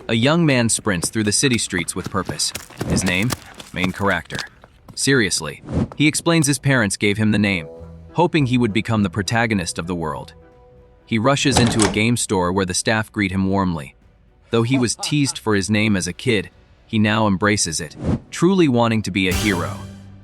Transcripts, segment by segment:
A young man sprints through the city streets with purpose. His name? Main character. Seriously. He explains his parents gave him the name, hoping he would become the protagonist of the world. He rushes into a game store where the staff greet him warmly. Though he was teased for his name as a kid, he now embraces it, truly wanting to be a hero.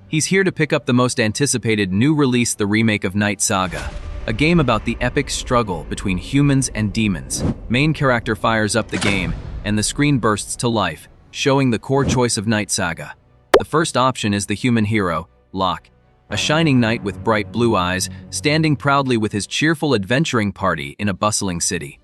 He's here to pick up the most anticipated new release, the remake of Night Saga, a game about the epic struggle between humans and demons. Main character fires up the game, and the screen bursts to life, showing the core choice of Night Saga. The first option is the human hero, Locke, a shining knight with bright blue eyes, standing proudly with his cheerful adventuring party in a bustling city.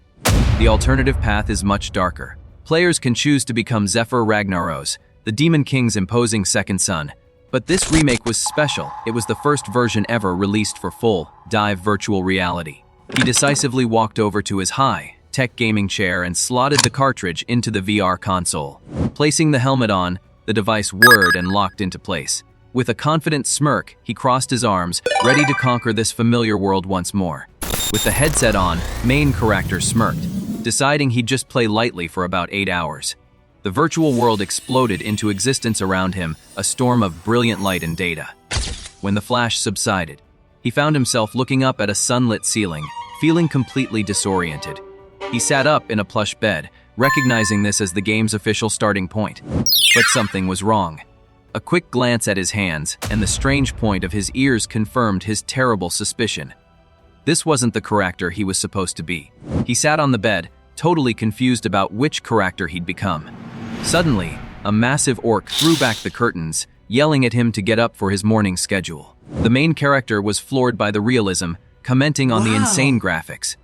The alternative path is much darker. Players can choose to become Zephyr Ragnaros, the Demon King's imposing second son. But this remake was special. It was the first version ever released for full-dive virtual reality. He decisively walked over to his high-tech gaming chair and slotted the cartridge into the VR console. Placing the helmet on, the device whirred and locked into place. With a confident smirk, he crossed his arms, ready to conquer this familiar world once more. With the headset on, main character smirked, deciding he'd just play lightly for about 8 hours. The virtual world exploded into existence around him, a storm of brilliant light and data. When the flash subsided, he found himself looking up at a sunlit ceiling, feeling completely disoriented. He sat up in a plush bed, recognizing this as the game's official starting point. But something was wrong. A quick glance at his hands and the strange point of his ears confirmed his terrible suspicion. This wasn't the character he was supposed to be. He sat on the bed, totally confused about which character he'd become. Suddenly, a massive orc threw back the curtains, yelling at him to get up for his morning schedule. The main character was floored by the realism, commenting on the insane graphics.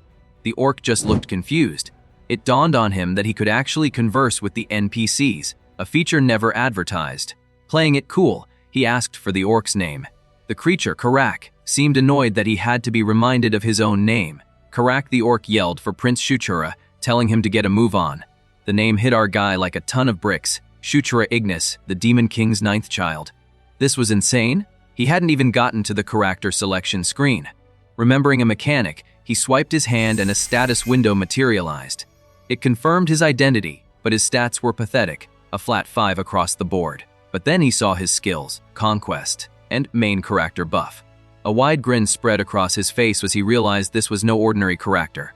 The orc just looked confused. It dawned on him that he could actually converse with the NPCs, a feature never advertised. Playing it cool, he asked for the orc's name. The creature, Karak, seemed annoyed that he had to be reminded of his own name. Karak the orc yelled for Prince Shuchura, telling him to get a move on. The name hit our guy like a ton of bricks. Shuchura Ignis, the Demon King's 9th child. This was insane? He hadn't even gotten to the character selection screen. Remembering a mechanic, he swiped his hand and a status window materialized. It confirmed his identity, but his stats were pathetic, a flat 5 across the board. But then he saw his skills, Conquest, and main character buff. A wide grin spread across his face as he realized this was no ordinary character.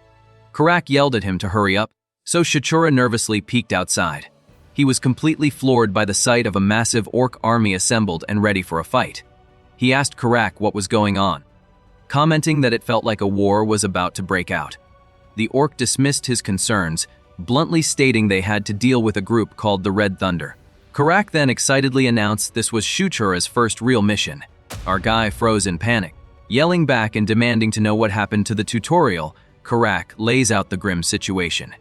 Karak yelled at him to hurry up, so Shuchura nervously peeked outside. He was completely floored by the sight of a massive orc army assembled and ready for a fight. He asked Karak what was going on, commenting that it felt like a war was about to break out. The orc dismissed his concerns, bluntly stating they had to deal with a group called the Red Thunder. Karak then excitedly announced this was Shuchura's first real mission. Our guy froze in panic. Yelling back and demanding to know what happened to the tutorial, Karak lays out the grim situation.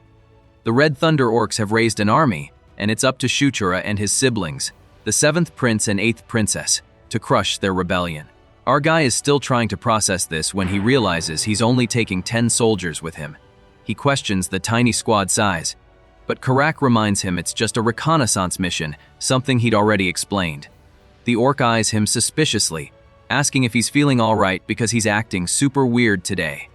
The Red Thunder orcs have raised an army, and it's up to Shuchura and his siblings, the 7th prince and 8th princess, to crush their rebellion. Our guy is still trying to process this when he realizes he's only taking 10 soldiers with him. He questions the tiny squad size, but Karak reminds him it's just a reconnaissance mission, something he'd already explained. The orc eyes him suspiciously, asking if he's feeling alright because he's acting super weird today.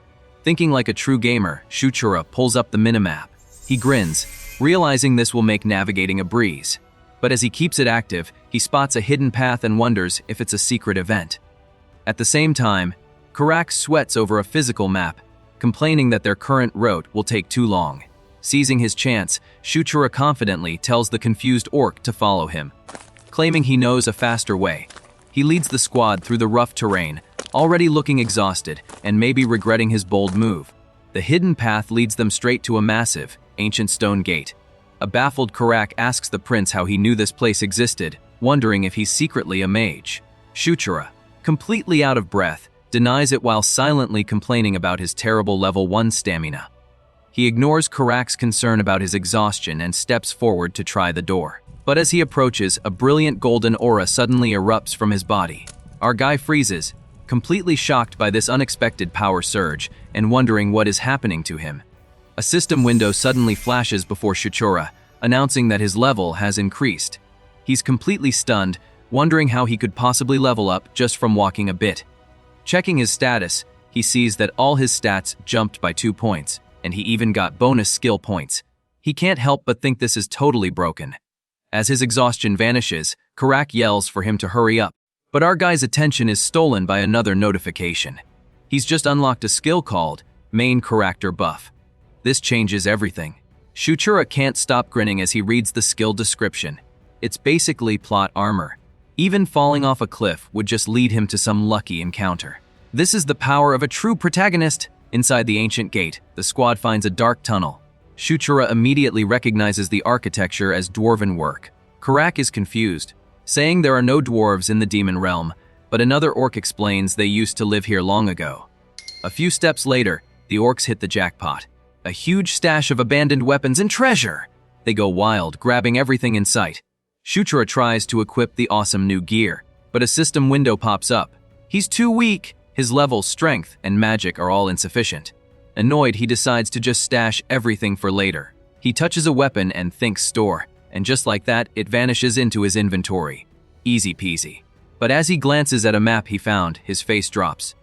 Thinking like a true gamer, Shuchura pulls up the minimap. He grins, realizing this will make navigating a breeze. But as he keeps it active, he spots a hidden path and wonders if it's a secret event. At the same time, Karak sweats over a physical map, complaining that their current route will take too long. Seizing his chance, Shuchura confidently tells the confused orc to follow him. Claiming he knows a faster way, he leads the squad through the rough terrain, already looking exhausted and maybe regretting his bold move. The hidden path leads them straight to a massive, ancient stone gate. A baffled Karak asks the prince how he knew this place existed, wondering if he's secretly a mage. Shuchura, completely out of breath, denies it while silently complaining about his terrible level 1 stamina. He ignores Karak's concern about his exhaustion and steps forward to try the door. But as he approaches, a brilliant golden aura suddenly erupts from his body. Our guy freezes, completely shocked by this unexpected power surge and wondering what is happening to him. A system window suddenly flashes before Shuchura, announcing that his level has increased. He's completely stunned, wondering how he could possibly level up just from walking a bit. Checking his status, he sees that all his stats jumped by 2 points, and he even got bonus skill points. He can't help but think this is totally broken. As his exhaustion vanishes, Karak yells for him to hurry up, but our guy's attention is stolen by another notification. He's just unlocked a skill called Main Character Buff. This changes everything. Shuchura can't stop grinning as he reads the skill description. It's basically plot armor. Even falling off a cliff would just lead him to some lucky encounter. This is the power of a true protagonist. Inside the ancient gate, the squad finds a dark tunnel. Shuchura immediately recognizes the architecture as dwarven work. Karak is confused, saying there are no dwarves in the demon realm, but another orc explains they used to live here long ago. A few steps later, the orcs hit the jackpot. A huge stash of abandoned weapons and treasure. They go wild, grabbing everything in sight. Shuchura tries to equip the awesome new gear, but a system window pops up. He's too weak. His level, strength, and magic are all insufficient. Annoyed, he decides to just stash everything for later. He touches a weapon and thinks store, and just like that, it vanishes into his inventory. Easy peasy. But as he glances at a map he found, his face drops.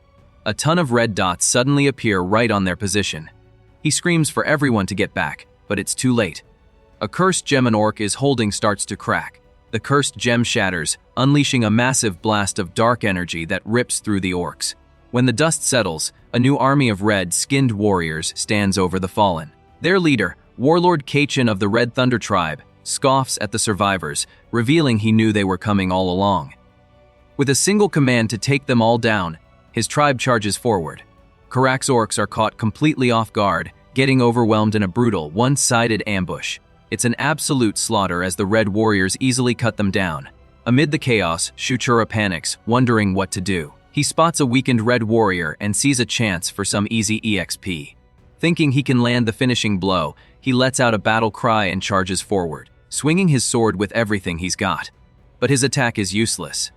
A ton of red dots suddenly appear right on their position. He screams for everyone to get back, but it's too late. A cursed gem an orc is holding starts to crack. The cursed gem shatters, unleashing a massive blast of dark energy that rips through the orcs. When the dust settles, a new army of red-skinned warriors stands over the fallen. Their leader, Warlord Kachin of the Red Thunder tribe, scoffs at the survivors, revealing he knew they were coming all along. With a single command to take them all down, his tribe charges forward. Karak's orcs are caught completely off guard, getting overwhelmed in a brutal, one-sided ambush. It's an absolute slaughter as the red warriors easily cut them down. Amid the chaos, Shuchura panics, wondering what to do. He spots a weakened red warrior and sees a chance for some easy EXP. Thinking he can land the finishing blow, he lets out a battle cry and charges forward, swinging his sword with everything he's got. But his attack is useless.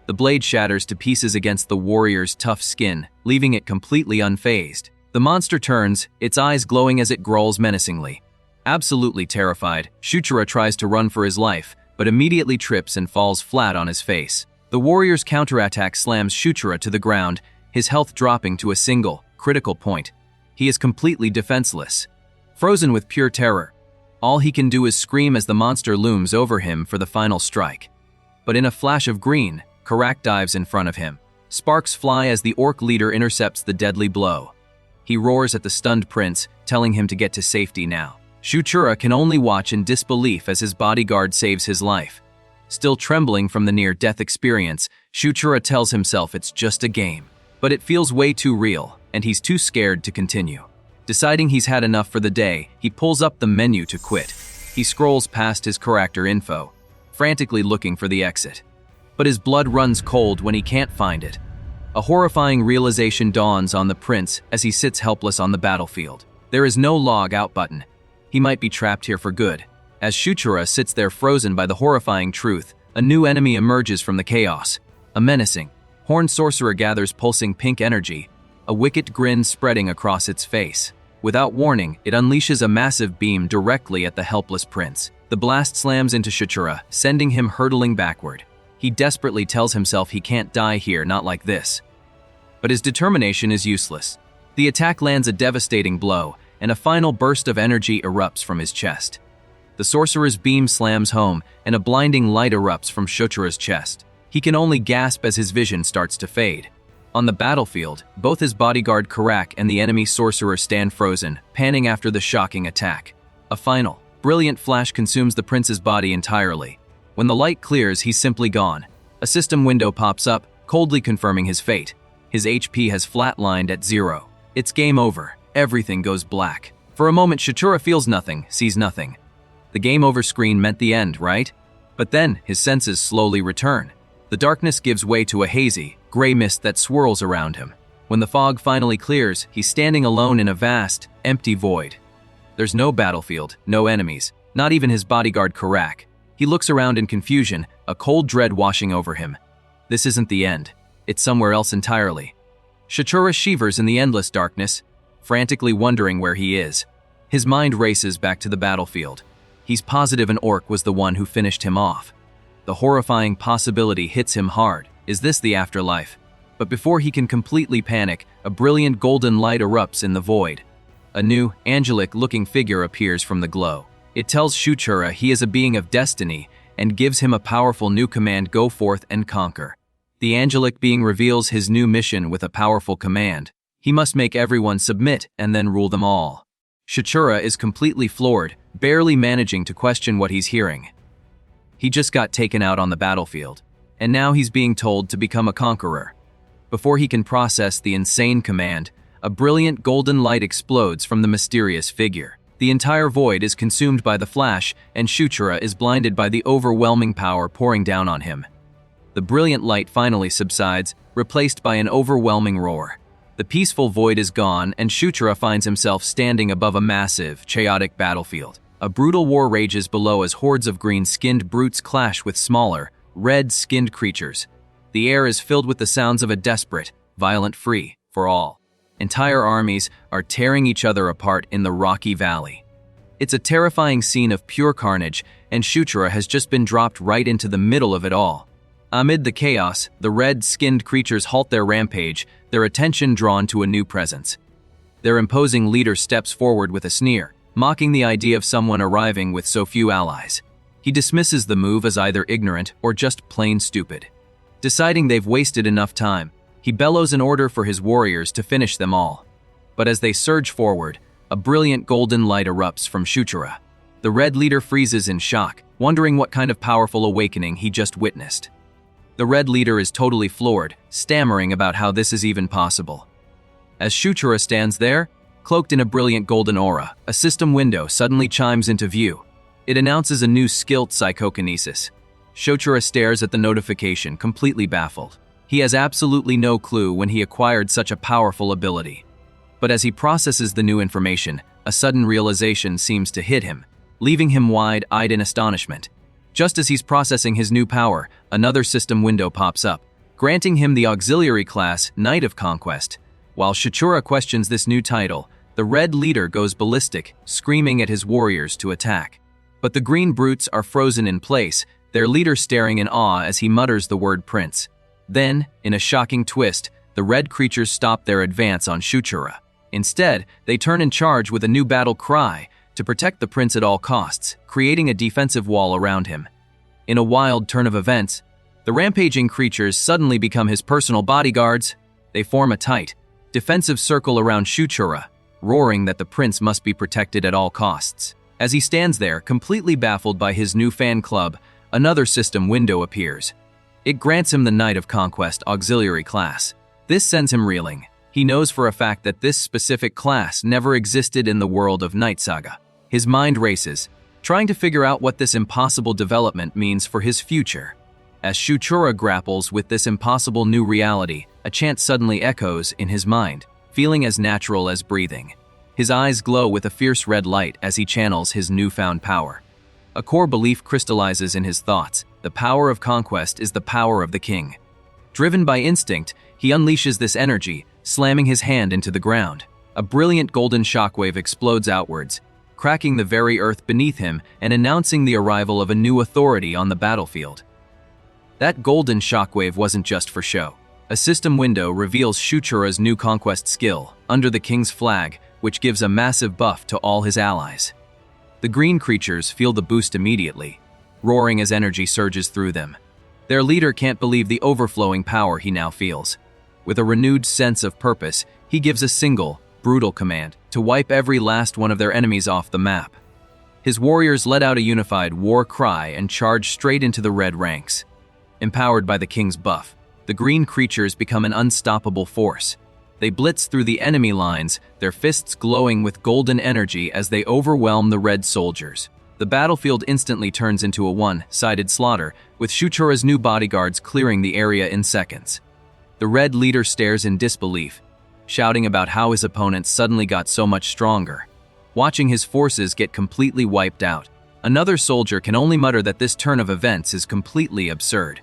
The blade shatters to pieces against the warrior's tough skin, leaving it completely unfazed. The monster turns, its eyes glowing as it growls menacingly. Absolutely terrified, Shuchura tries to run for his life, but immediately trips and falls flat on his face. The warrior's counterattack slams Shuchura to the ground, his health dropping to a single, critical point. He is completely defenseless. Frozen with pure terror, all he can do is scream as the monster looms over him for the final strike. But in a flash of green, Karak dives in front of him. Sparks fly as the orc leader intercepts the deadly blow. He roars at the stunned prince, telling him to get to safety now. Shuchura can only watch in disbelief as his bodyguard saves his life. Still trembling from the near-death experience, Shuchura tells himself it's just a game. But it feels way too real, and he's too scared to continue. Deciding he's had enough for the day, he pulls up the menu to quit. He scrolls past his character info, frantically looking for the exit. But his blood runs cold when he can't find it. A horrifying realization dawns on the prince as he sits helpless on the battlefield. There is no log out button. He might be trapped here for good. As Shuchura sits there frozen by the horrifying truth, a new enemy emerges from the chaos. A menacing, horned sorcerer gathers pulsing pink energy, a wicked grin spreading across its face. Without warning, it unleashes a massive beam directly at the helpless prince. The blast slams into Shuchura, sending him hurtling backward. He desperately tells himself he can't die here, not like this. But his determination is useless. The attack lands a devastating blow, and a final burst of energy erupts from his chest. The sorcerer's beam slams home, and a blinding light erupts from Shuchura's chest. He can only gasp as his vision starts to fade. On the battlefield, both his bodyguard Karak and the enemy sorcerer stand frozen, panning after the shocking attack. A final, brilliant flash consumes the prince's body entirely. When the light clears, he's simply gone. A system window pops up, coldly confirming his fate. His HP has flatlined at 0. It's game over. Everything goes black. For a moment, Shuchura feels nothing, sees nothing. The game over screen meant the end, right? But then, his senses slowly return. The darkness gives way to a hazy, gray mist that swirls around him. When the fog finally clears, he's standing alone in a vast, empty void. There's no battlefield, no enemies, not even his bodyguard Karak. He looks around in confusion, a cold dread washing over him. This isn't the end. It's somewhere else entirely. Shuchura shivers in the endless darkness, frantically wondering where he is. His mind races back to the battlefield. He's positive an orc was the one who finished him off. The horrifying possibility hits him hard. Is this the afterlife? But before he can completely panic, a brilliant golden light erupts in the void. A new, angelic-looking figure appears from the glow. It tells Shuchura he is a being of destiny and gives him a powerful new command: go forth and conquer. The angelic being reveals his new mission with a powerful command. He must make everyone submit and then rule them all. Shuchura is completely floored, barely managing to question what he's hearing. He just got taken out on the battlefield, and now he's being told to become a conqueror. Before he can process the insane command, a brilliant golden light explodes from the mysterious figure. The entire void is consumed by the flash, and Shuchura is blinded by the overwhelming power pouring down on him. The brilliant light finally subsides, replaced by an overwhelming roar. The peaceful void is gone, and Shuchura finds himself standing above a massive, chaotic battlefield. A brutal war rages below as hordes of green-skinned brutes clash with smaller, red-skinned creatures. The air is filled with the sounds of a desperate, violent free-for-all. Entire armies are tearing each other apart in the rocky valley. It's a terrifying scene of pure carnage, and Shuchura has just been dropped right into the middle of it all. Amid the chaos, the red-skinned creatures halt their rampage, their attention drawn to a new presence. Their imposing leader steps forward with a sneer, mocking the idea of someone arriving with so few allies. He dismisses the move as either ignorant or just plain stupid. Deciding they've wasted enough time, he bellows an order for his warriors to finish them all. But as they surge forward, a brilliant golden light erupts from Shuchura. The red leader freezes in shock, wondering what kind of powerful awakening he just witnessed. The red leader is totally floored, stammering about how this is even possible. As Shuchura stands there, cloaked in a brilliant golden aura, a system window suddenly chimes into view. It announces a new skill: psychokinesis. Shuchura stares at the notification, completely baffled. He has absolutely no clue when he acquired such a powerful ability. But as he processes the new information, a sudden realization seems to hit him, leaving him wide-eyed in astonishment. Just as he's processing his new power, another system window pops up, granting him the auxiliary class Knight of Conquest. While Shuchura questions this new title, the red leader goes ballistic, screaming at his warriors to attack. But the green brutes are frozen in place, their leader staring in awe as he mutters the word prince. Then, in a shocking twist, the red creatures stop their advance on Shuchura. Instead, they turn and charge with a new battle cry to protect the prince at all costs, creating a defensive wall around him. In a wild turn of events, the rampaging creatures suddenly become his personal bodyguards. They form a tight, defensive circle around Shuchura, roaring that the prince must be protected at all costs. As he stands there, completely baffled by his new fan club, another system window appears. It grants him the Knight of Conquest auxiliary class. This sends him reeling. He knows for a fact that this specific class never existed in the world of Night Saga. His mind races, trying to figure out what this impossible development means for his future. As Shuchura grapples with this impossible new reality, a chant suddenly echoes in his mind, feeling as natural as breathing. His eyes glow with a fierce red light as he channels his newfound power. A core belief crystallizes in his thoughts: the power of conquest is the power of the king. Driven by instinct, he unleashes this energy, slamming his hand into the ground. A brilliant golden shockwave explodes outwards, cracking the very earth beneath him and announcing the arrival of a new authority on the battlefield. That golden shockwave wasn't just for show. A system window reveals Shuchura's new conquest skill, Under the King's Flag, which gives a massive buff to all his allies. The green creatures feel the boost immediately, roaring as energy surges through them. Their leader can't believe the overflowing power he now feels. With a renewed sense of purpose, he gives a single, brutal command to wipe every last one of their enemies off the map. His warriors let out a unified war cry and charge straight into the red ranks. Empowered by the king's buff, the green creatures become an unstoppable force. They blitz through the enemy lines, their fists glowing with golden energy as they overwhelm the red soldiers. The battlefield instantly turns into a one-sided slaughter, with Shuchura's new bodyguards clearing the area in seconds. The red leader stares in disbelief, shouting about how his opponents suddenly got so much stronger. Watching his forces get completely wiped out, another soldier can only mutter that this turn of events is completely absurd.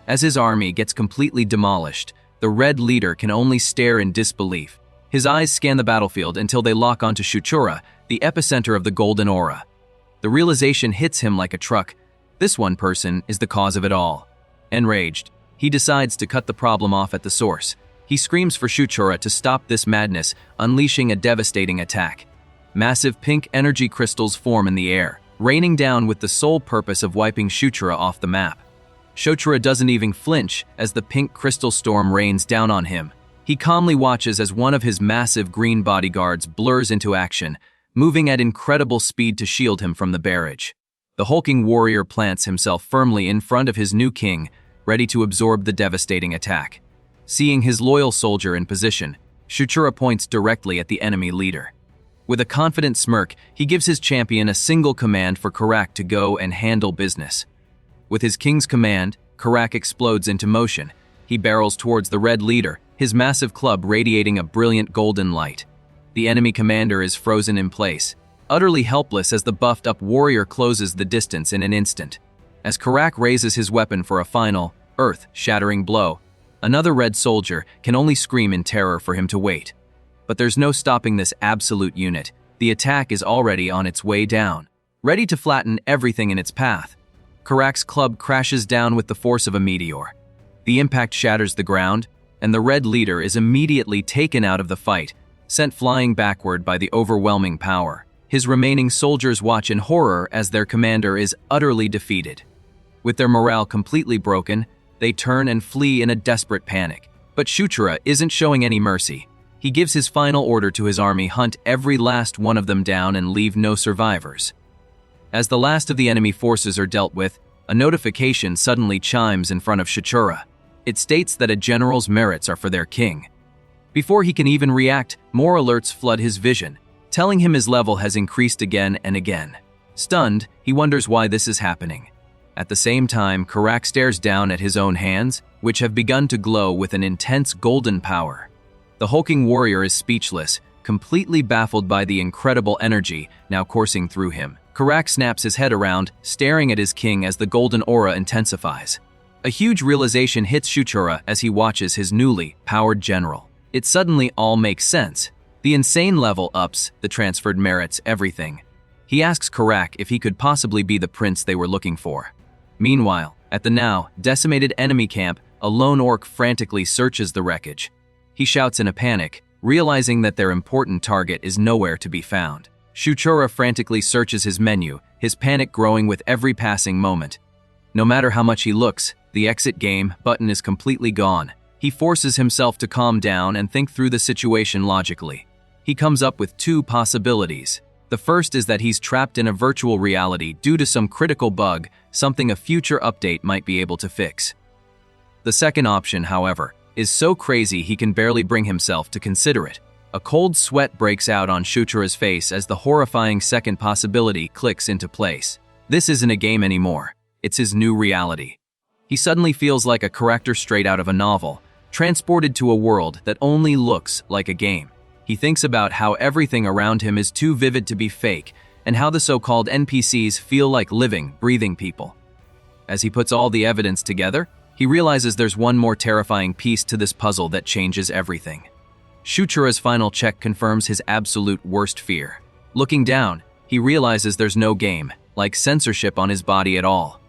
As his army gets completely demolished, the red leader can only stare in disbelief. His eyes scan the battlefield until they lock onto Shuchura, the epicenter of the golden aura. The realization hits him like a truck. This one person is the cause of it all. Enraged, he decides to cut the problem off at the source. He screams for Shuchura to stop this madness, unleashing a devastating attack. Massive pink energy crystals form in the air, raining down with the sole purpose of wiping Shuchara off the map. Shochura doesn't even flinch as the pink crystal storm rains down on him. He calmly watches as one of his massive green bodyguards blurs into action, moving at incredible speed to shield him from the barrage. The hulking warrior plants himself firmly in front of his new king, ready to absorb the devastating attack. Seeing his loyal soldier in position, Shuchara points directly at the enemy leader. With a confident smirk, he gives his champion a single command for Karak to go and handle business. With his king's command, Karak explodes into motion. He barrels towards the red leader, his massive club radiating a brilliant golden light. The enemy commander is frozen in place, utterly helpless as the buffed-up warrior closes the distance in an instant. As Karak raises his weapon for a final, earth-shattering blow, another red soldier can only scream in terror for him to wait. But there's no stopping this absolute unit. The attack is already on its way down, ready to flatten everything in its path. Karak's club crashes down with the force of a meteor. The impact shatters the ground, and the red leader is immediately taken out of the fight, sent flying backward by the overwhelming power. His remaining soldiers watch in horror as their commander is utterly defeated. With their morale completely broken, they turn and flee in a desperate panic. But Shuchara isn't showing any mercy. He gives his final order to his army: hunt every last one of them down and leave no survivors. As the last of the enemy forces are dealt with, a notification suddenly chimes in front of Shuchara. It states that a general's merits are for their king. Before he can even react, more alerts flood his vision, telling him his level has increased again and again. Stunned, he wonders why this is happening. At the same time, Karak stares down at his own hands, which have begun to glow with an intense golden power. The hulking warrior is speechless, completely baffled by the incredible energy now coursing through him. Karak snaps his head around, staring at his king as the golden aura intensifies. A huge realization hits Shuchara as he watches his newly powered general. It suddenly all makes sense. The insane level ups, the transferred merits, everything. He asks Karak if he could possibly be the prince they were looking for. Meanwhile, at the now decimated enemy camp, a lone orc frantically searches the wreckage. He shouts in a panic, realizing that their important target is nowhere to be found. Shuchara frantically searches his menu, his panic growing with every passing moment. No matter how much he looks, the exit game button is completely gone. He forces himself to calm down and think through the situation logically. He comes up with two possibilities. The first is that he's trapped in a virtual reality due to some critical bug, something a future update might be able to fix. The second option, however, is so crazy he can barely bring himself to consider it. A cold sweat breaks out on Shuchara's face as the horrifying second possibility clicks into place. This isn't a game anymore. It's his new reality. He suddenly feels like a character straight out of a novel, transported to a world that only looks like a game. He thinks about how everything around him is too vivid to be fake, and how the so-called NPCs feel like living, breathing people. As he puts all the evidence together, he realizes there's one more terrifying piece to this puzzle that changes everything. Shuchara's final check confirms his absolute worst fear. Looking down, he realizes there's no game, like censorship on his body at all.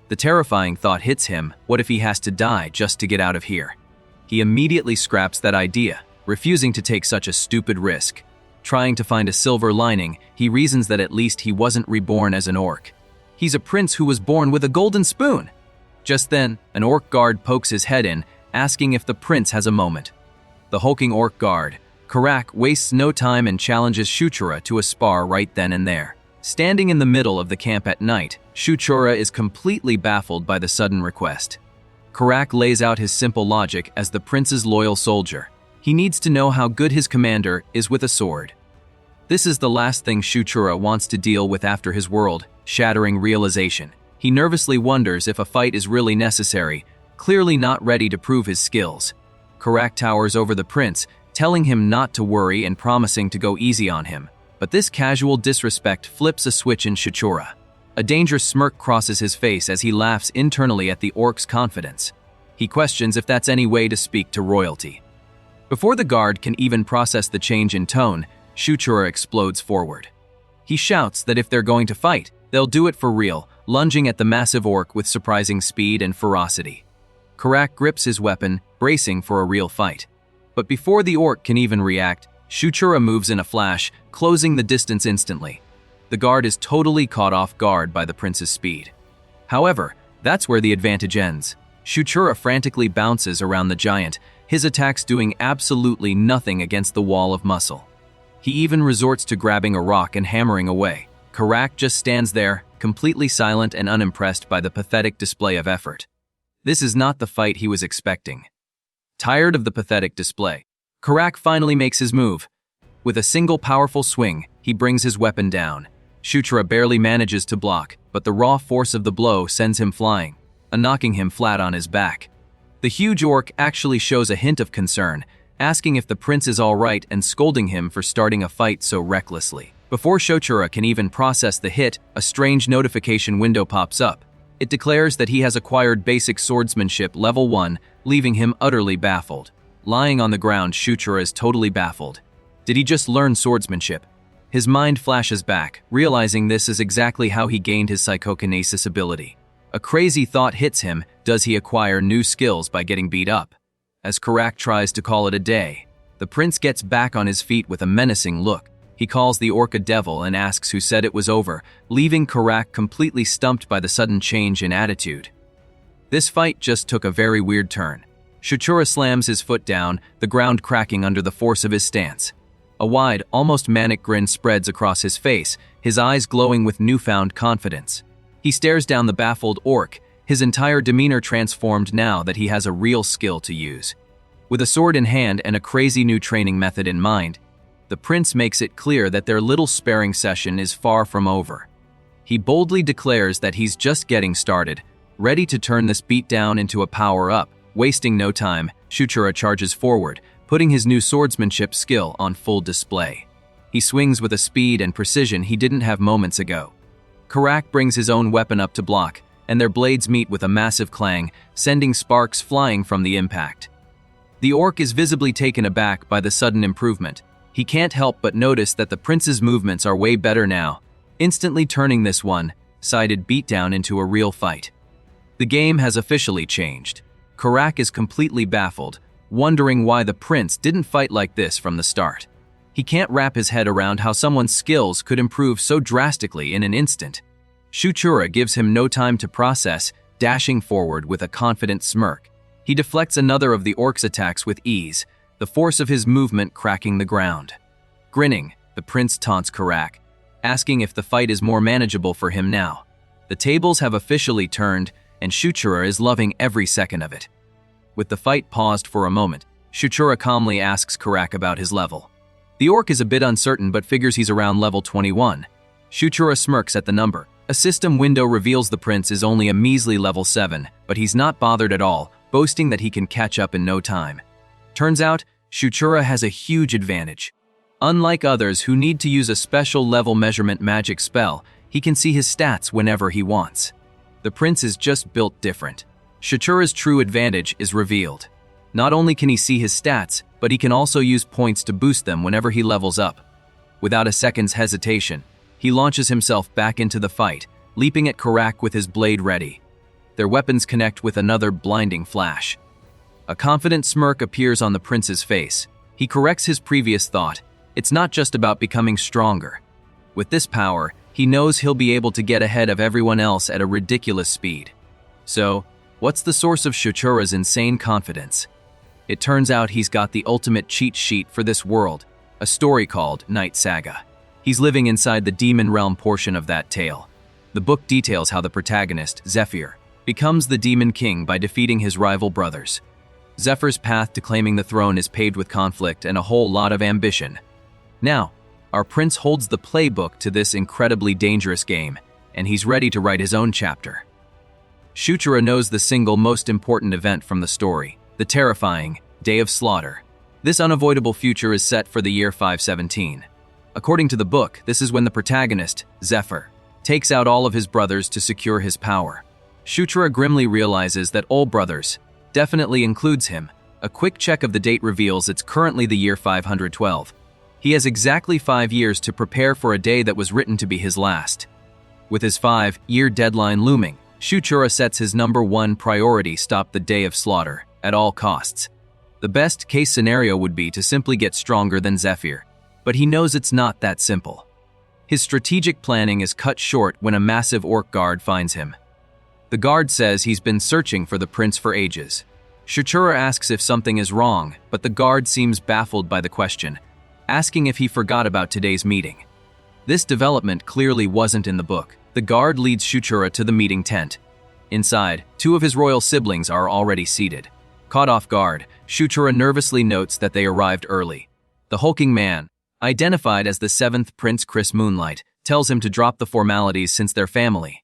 The terrifying thought hits him: what if he has to die just to get out of here? He immediately scraps that idea, refusing to take such a stupid risk. Trying to find a silver lining, he reasons that at least he wasn't reborn as an orc. He's a prince who was born with a golden spoon. Just then, an orc guard pokes his head in, asking if the prince has a moment. The hulking orc guard, Karak, wastes no time and challenges Shuchara to a spar right then and there. Standing in the middle of the camp at night, Shuchara is completely baffled by the sudden request. Karak lays out his simple logic as the prince's loyal soldier. He needs to know how good his commander is with a sword. This is the last thing Shuchara wants to deal with after his world-shattering realization. He nervously wonders if a fight is really necessary, clearly not ready to prove his skills. Karak towers over the prince, telling him not to worry and promising to go easy on him. But this casual disrespect flips a switch in Shuchara. A dangerous smirk crosses his face as he laughs internally at the orc's confidence. He questions if that's any way to speak to royalty. Before the guard can even process the change in tone, Shuchara explodes forward. He shouts that if they're going to fight, they'll do it for real, lunging at the massive orc with surprising speed and ferocity. Karak grips his weapon, bracing for a real fight. But before the orc can even react, Shuchura moves in a flash, closing the distance instantly. The guard is totally caught off guard by the prince's speed. However, that's where the advantage ends. Shuchura frantically bounces around the giant, his attacks doing absolutely nothing against the wall of muscle. He even resorts to grabbing a rock and hammering away. Karak just stands there, completely silent and unimpressed by the pathetic display of effort. This is not the fight he was expecting. Tired of the pathetic display, Karak finally makes his move. With a single powerful swing, he brings his weapon down. Shuchura barely manages to block, but the raw force of the blow sends him flying, knocking him flat on his back. The huge orc actually shows a hint of concern, asking if the prince is all right and scolding him for starting a fight so recklessly. Before Shuchura can even process the hit, a strange notification window pops up. It declares that he has acquired basic swordsmanship level 1, leaving him utterly baffled. Lying on the ground, Shuchura is totally baffled. Did he just learn swordsmanship? His mind flashes back, realizing this is exactly how he gained his psychokinesis ability. A crazy thought hits him: does he acquire new skills by getting beat up? As Karak tries to call it a day, the prince gets back on his feet with a menacing look. He calls the orc a devil and asks who said it was over, leaving Karak completely stumped by the sudden change in attitude. This fight just took a very weird turn. Shuchura slams his foot down, the ground cracking under the force of his stance. A wide, almost manic grin spreads across his face, his eyes glowing with newfound confidence. He stares down the baffled orc, his entire demeanor transformed now that he has a real skill to use. With a sword in hand and a crazy new training method in mind, the prince makes it clear that their little sparring session is far from over. He boldly declares that he's just getting started, ready to turn this beatdown into a power-up. Wasting no time, Shuchura charges forward, putting his new swordsmanship skill on full display. He swings with a speed and precision he didn't have moments ago. Karak brings his own weapon up to block, and their blades meet with a massive clang, sending sparks flying from the impact. The orc is visibly taken aback by the sudden improvement. He can't help but notice that the prince's movements are way better now, instantly turning this one-sided beatdown into a real fight. The game has officially changed. Karak is completely baffled, wondering why the prince didn't fight like this from the start. He can't wrap his head around how someone's skills could improve so drastically in an instant. Shuchura gives him no time to process, dashing forward with a confident smirk. He deflects another of the orc's attacks with ease, the force of his movement cracking the ground. Grinning, the prince taunts Karak, asking if the fight is more manageable for him now. The tables have officially turned, and Shuchura is loving every second of it. With the fight paused for a moment, Shuchura calmly asks Karak about his level. The orc is a bit uncertain but figures he's around level 21. Shuchura smirks at the number. A system window reveals the prince is only a measly level 7, but he's not bothered at all, boasting that he can catch up in no time. Turns out, Shuchura has a huge advantage. Unlike others who need to use a special level measurement magic spell, he can see his stats whenever he wants. The prince is just built different. Shuchura's true advantage is revealed. Not only can he see his stats, but he can also use points to boost them whenever he levels up. Without a second's hesitation, he launches himself back into the fight, leaping at Karak with his blade ready. Their weapons connect with another blinding flash. A confident smirk appears on the prince's face. He corrects his previous thought. It's not just about becoming stronger. With this power, he knows he'll be able to get ahead of everyone else at a ridiculous speed. So, what's the source of Shuchura's insane confidence? It turns out he's got the ultimate cheat sheet for this world, a story called Night Saga. He's living inside the demon realm portion of that tale. The book details how the protagonist, Zephyr, becomes the demon king by defeating his rival brothers. Zephyr's path to claiming the throne is paved with conflict and a whole lot of ambition. Now, our prince holds the playbook to this incredibly dangerous game, and he's ready to write his own chapter. Shuchura knows the single most important event from the story, the terrifying Day of Slaughter. This unavoidable future is set for the year 517. According to the book, this is when the protagonist, Zephyr, takes out all of his brothers to secure his power. Shuchura grimly realizes that all brothers definitely includes him. A quick check of the date reveals it's currently the year 512. He has exactly 5 years to prepare for a day that was written to be his last. With his 5-year deadline looming, Shuchura sets his number one priority: stop the Day of Slaughter at all costs. The best-case scenario would be to simply get stronger than Zephyr, but he knows it's not that simple. His strategic planning is cut short when a massive orc guard finds him. The guard says he's been searching for the prince for ages. Shuchura asks if something is wrong, but the guard seems baffled by the question, asking if he forgot about today's meeting. This development clearly wasn't in the book. The guard leads Shuchura to the meeting tent. Inside, two of his royal siblings are already seated. Caught off guard, Shuchura nervously notes that they arrived early. The hulking man, identified as the 7th Prince Chris Moonlight, tells him to drop the formalities since they're family.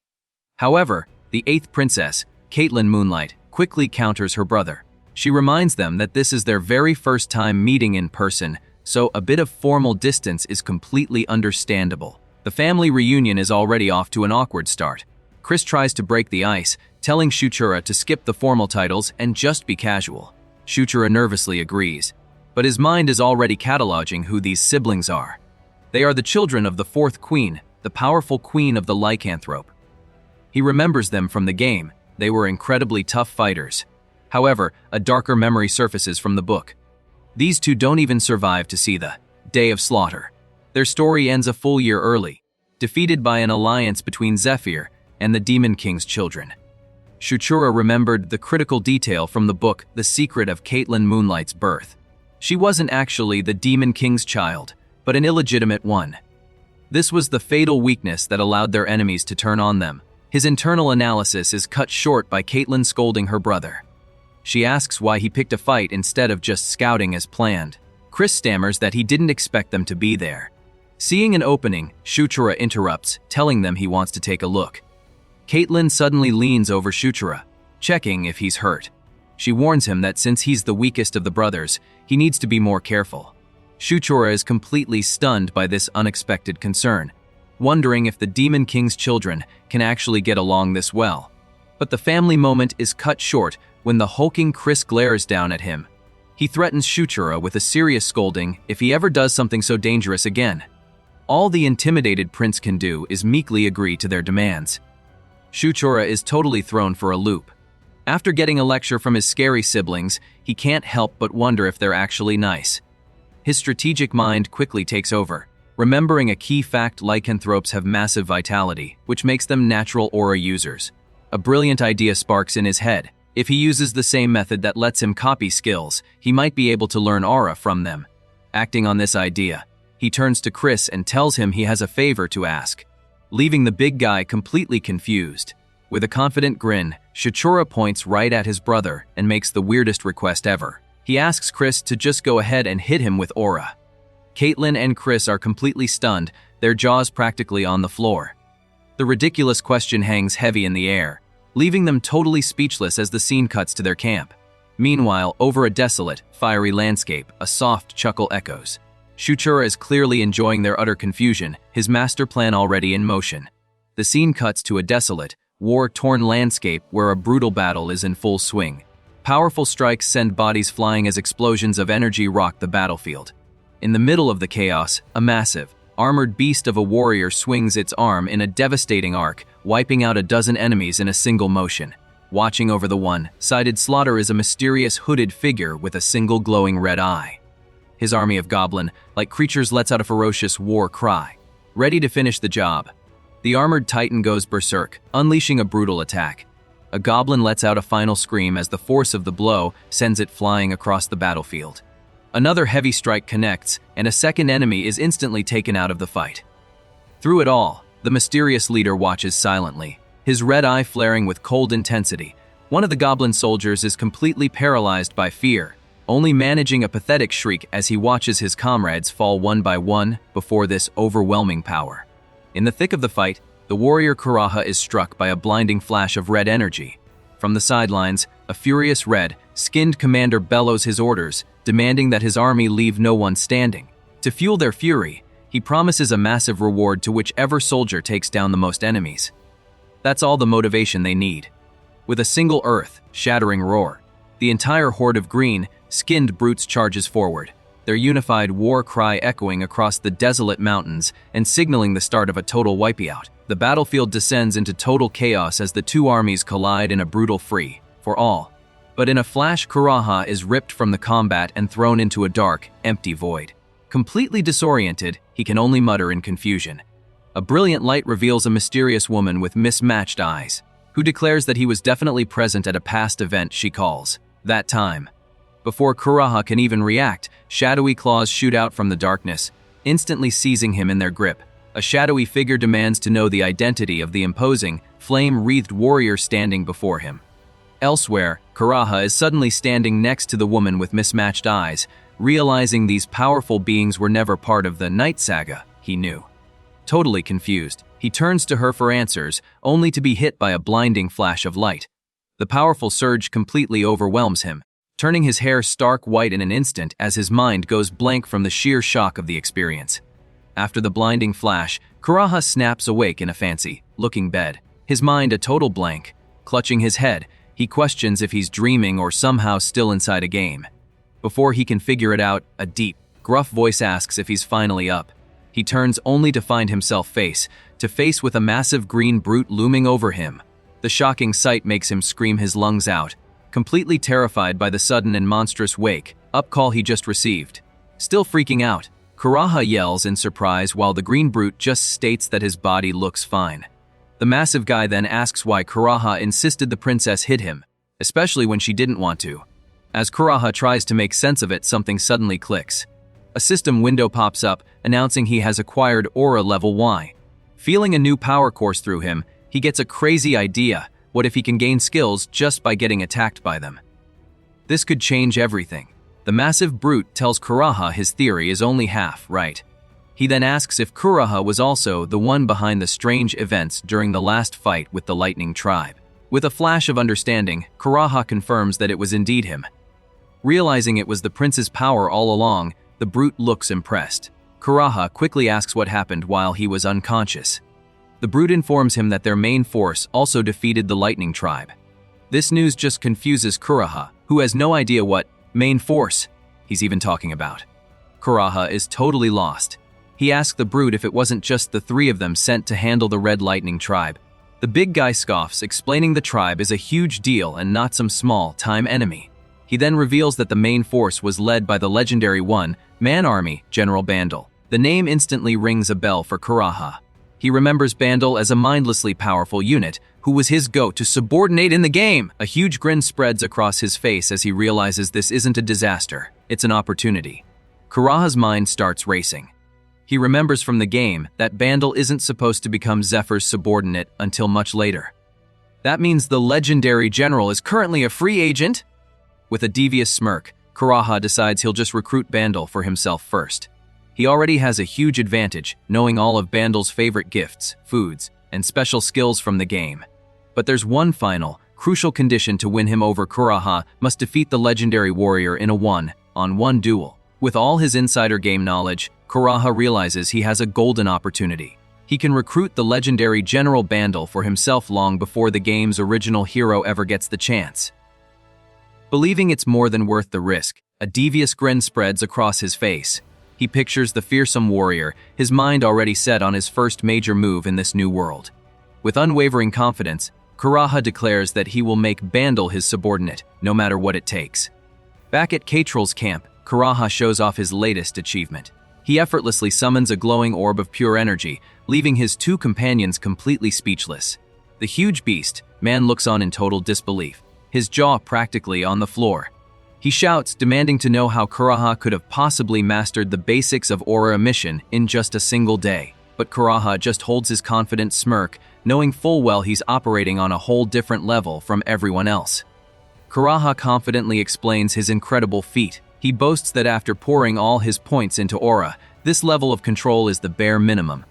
However, the 8th Princess, Caitlin Moonlight, quickly counters her brother. She reminds them that this is their very first time meeting in person, so a bit of formal distance is completely understandable. The family reunion is already off to an awkward start. Chris tries to break the ice, telling Shuchura to skip the formal titles and just be casual. Shuchura nervously agrees, but his mind is already cataloging who these siblings are. They are the children of the 4th Queen, the powerful queen of the lycanthrope. He remembers them from the game. They were incredibly tough fighters. However, a darker memory surfaces from the book. These two don't even survive to see the Day of Slaughter. Their story ends a full year early, defeated by an alliance between Zephyr and the Demon King's children. Shuchura remembered the critical detail from the book The Secret of Caitlin Moonlight's birth. She wasn't actually the Demon King's child, but an illegitimate one. This was the fatal weakness that allowed their enemies to turn on them. His internal analysis is cut short by Caitlin scolding her brother. She asks why he picked a fight instead of just scouting as planned. Chris stammers that he didn't expect them to be there. Seeing an opening, Shuchura interrupts, telling them he wants to take a look. Caitlin suddenly leans over Shuchura, checking if he's hurt. She warns him that since he's the weakest of the brothers, he needs to be more careful. Shuchura is completely stunned by this unexpected concern, wondering if the Demon King's children can actually get along this well. But the family moment is cut short when the hulking Chris glares down at him. He threatens Shuchura with a serious scolding if he ever does something so dangerous again. All the intimidated prince can do is meekly agree to their demands. Shuchura is totally thrown for a loop. After getting a lecture from his scary siblings, he can't help but wonder if they're actually nice. His strategic mind quickly takes over, remembering a key fact: lycanthropes have massive vitality, which makes them natural aura users. A brilliant idea sparks in his head. If he uses the same method that lets him copy skills, he might be able to learn aura from them. Acting on this idea, he turns to Chris and tells him he has a favor to ask, leaving the big guy completely confused. With a confident grin, Shuchura points right at his brother and makes the weirdest request ever. He asks Chris to just go ahead and hit him with aura. Caitlin and Chris are completely stunned, their jaws practically on the floor. The ridiculous question hangs heavy in the air, leaving them totally speechless as the scene cuts to their camp. Meanwhile, over a desolate, fiery landscape, a soft chuckle echoes. Shuchura is clearly enjoying their utter confusion, his master plan already in motion. The scene cuts to a desolate, war-torn landscape where a brutal battle is in full swing. Powerful strikes send bodies flying as explosions of energy rock the battlefield. In the middle of the chaos, a massive, armored beast of a warrior swings its arm in a devastating arc, wiping out a dozen enemies in a single motion. Watching over the one-sided slaughter is a mysterious hooded figure with a single glowing red eye. His army of goblin-like creatures lets out a ferocious war cry, ready to finish the job. The armored titan goes berserk, unleashing a brutal attack. A goblin lets out a final scream as the force of the blow sends it flying across the battlefield. Another heavy strike connects, and a second enemy is instantly taken out of the fight. Through it all, the mysterious leader watches silently, his red eye flaring with cold intensity. One of the goblin soldiers is completely paralyzed by fear, only managing a pathetic shriek as he watches his comrades fall one by one before this overwhelming power. In the thick of the fight, the warrior Karaha is struck by a blinding flash of red energy. From the sidelines, a furious red-skinned commander bellows his orders, demanding that his army leave no one standing. To fuel their fury, he promises a massive reward to whichever soldier takes down the most enemies. That's all the motivation they need. With a single earth-shattering roar, the entire horde of green-skinned brutes charges forward, their unified war cry echoing across the desolate mountains and signaling the start of a total wipeout. The battlefield descends into total chaos as the two armies collide in a brutal free-for-all. But in a flash, Kuraha is ripped from the combat and thrown into a dark, empty void. Completely disoriented, he can only mutter in confusion. A brilliant light reveals a mysterious woman with mismatched eyes, who declares that he was definitely present at a past event she calls that time. Before Kuraha can even react, shadowy claws shoot out from the darkness, instantly seizing him in their grip. A shadowy figure demands to know the identity of the imposing, flame-wreathed warrior standing before him. Elsewhere, Kuraha is suddenly standing next to the woman with mismatched eyes, realizing these powerful beings were never part of the Night Saga he knew. Totally confused, he turns to her for answers, only to be hit by a blinding flash of light. The powerful surge completely overwhelms him, turning his hair stark white in an instant as his mind goes blank from the sheer shock of the experience. After the blinding flash, Kuraha snaps awake in a fancy-looking bed, his mind a total blank. Clutching his head, he questions if he's dreaming or somehow still inside a game. Before he can figure it out, a deep, gruff voice asks if he's finally up. He turns only to find himself face to face with a massive green brute looming over him. The shocking sight makes him scream his lungs out, completely terrified by the sudden and monstrous wake-up call he just received. Still freaking out, Kuraha yells in surprise while the green brute just states that his body looks fine. The massive guy then asks why Kuraha insisted the princess hit him, especially when she didn't want to. As Kuraha tries to make sense of it, something suddenly clicks. A system window pops up, announcing he has acquired Aura Level Y. Feeling a new power course through him, he gets a crazy idea. What if he can gain skills just by getting attacked by them? This could change everything. The massive brute tells Kuraha his theory is only half right. He then asks if Kuraha was also the one behind the strange events during the last fight with the Lightning Tribe. With a flash of understanding, Kuraha confirms that it was indeed him. Realizing it was the prince's power all along, the brute looks impressed. Kuraha quickly asks what happened while he was unconscious. The brute informs him that their main force also defeated the Lightning Tribe. This news just confuses Kuraha, who has no idea what main force he's even talking about. Kuraha is totally lost. He asks the brute if it wasn't just the three of them sent to handle the Red Lightning Tribe. The big guy scoffs, explaining the tribe is a huge deal and not some small-time enemy. He then reveals that the main force was led by the legendary one-man army, General Bandel. The name instantly rings a bell for Kuraha. He remembers Bandel as a mindlessly powerful unit who was his goat to subordinate in the game. A huge grin spreads across his face as he realizes this isn't a disaster, it's an opportunity. Kuraha's mind starts racing. He remembers from the game that Bandel isn't supposed to become Zephyr's subordinate until much later. That means the legendary general is currently a free agent? With a devious smirk, Kuraha decides he'll just recruit Bandel for himself first. He already has a huge advantage, knowing all of Bandel's favorite gifts, foods, and special skills from the game. But there's one final, crucial condition to win him over. Kuraha must defeat the legendary warrior in a one-on-one duel. With all his insider game knowledge, Kuraha realizes he has a golden opportunity. He can recruit the legendary General Bandel for himself long before the game's original hero ever gets the chance. Believing it's more than worth the risk, a devious grin spreads across his face. He pictures the fearsome warrior, his mind already set on his first major move in this new world. With unwavering confidence, Kuraha declares that he will make Bandel his subordinate, no matter what it takes. Back at Catral's camp, Kuraha shows off his latest achievement. He effortlessly summons a glowing orb of pure energy, leaving his two companions completely speechless. The huge beast, man looks on in total disbelief, his jaw practically on the floor. He shouts, demanding to know how Kuraha could have possibly mastered the basics of aura emission in just a single day. But Kuraha just holds his confident smirk, knowing full well he's operating on a whole different level from everyone else. Kuraha confidently explains his incredible feat. He boasts that after pouring all his points into aura, this level of control is the bare minimum.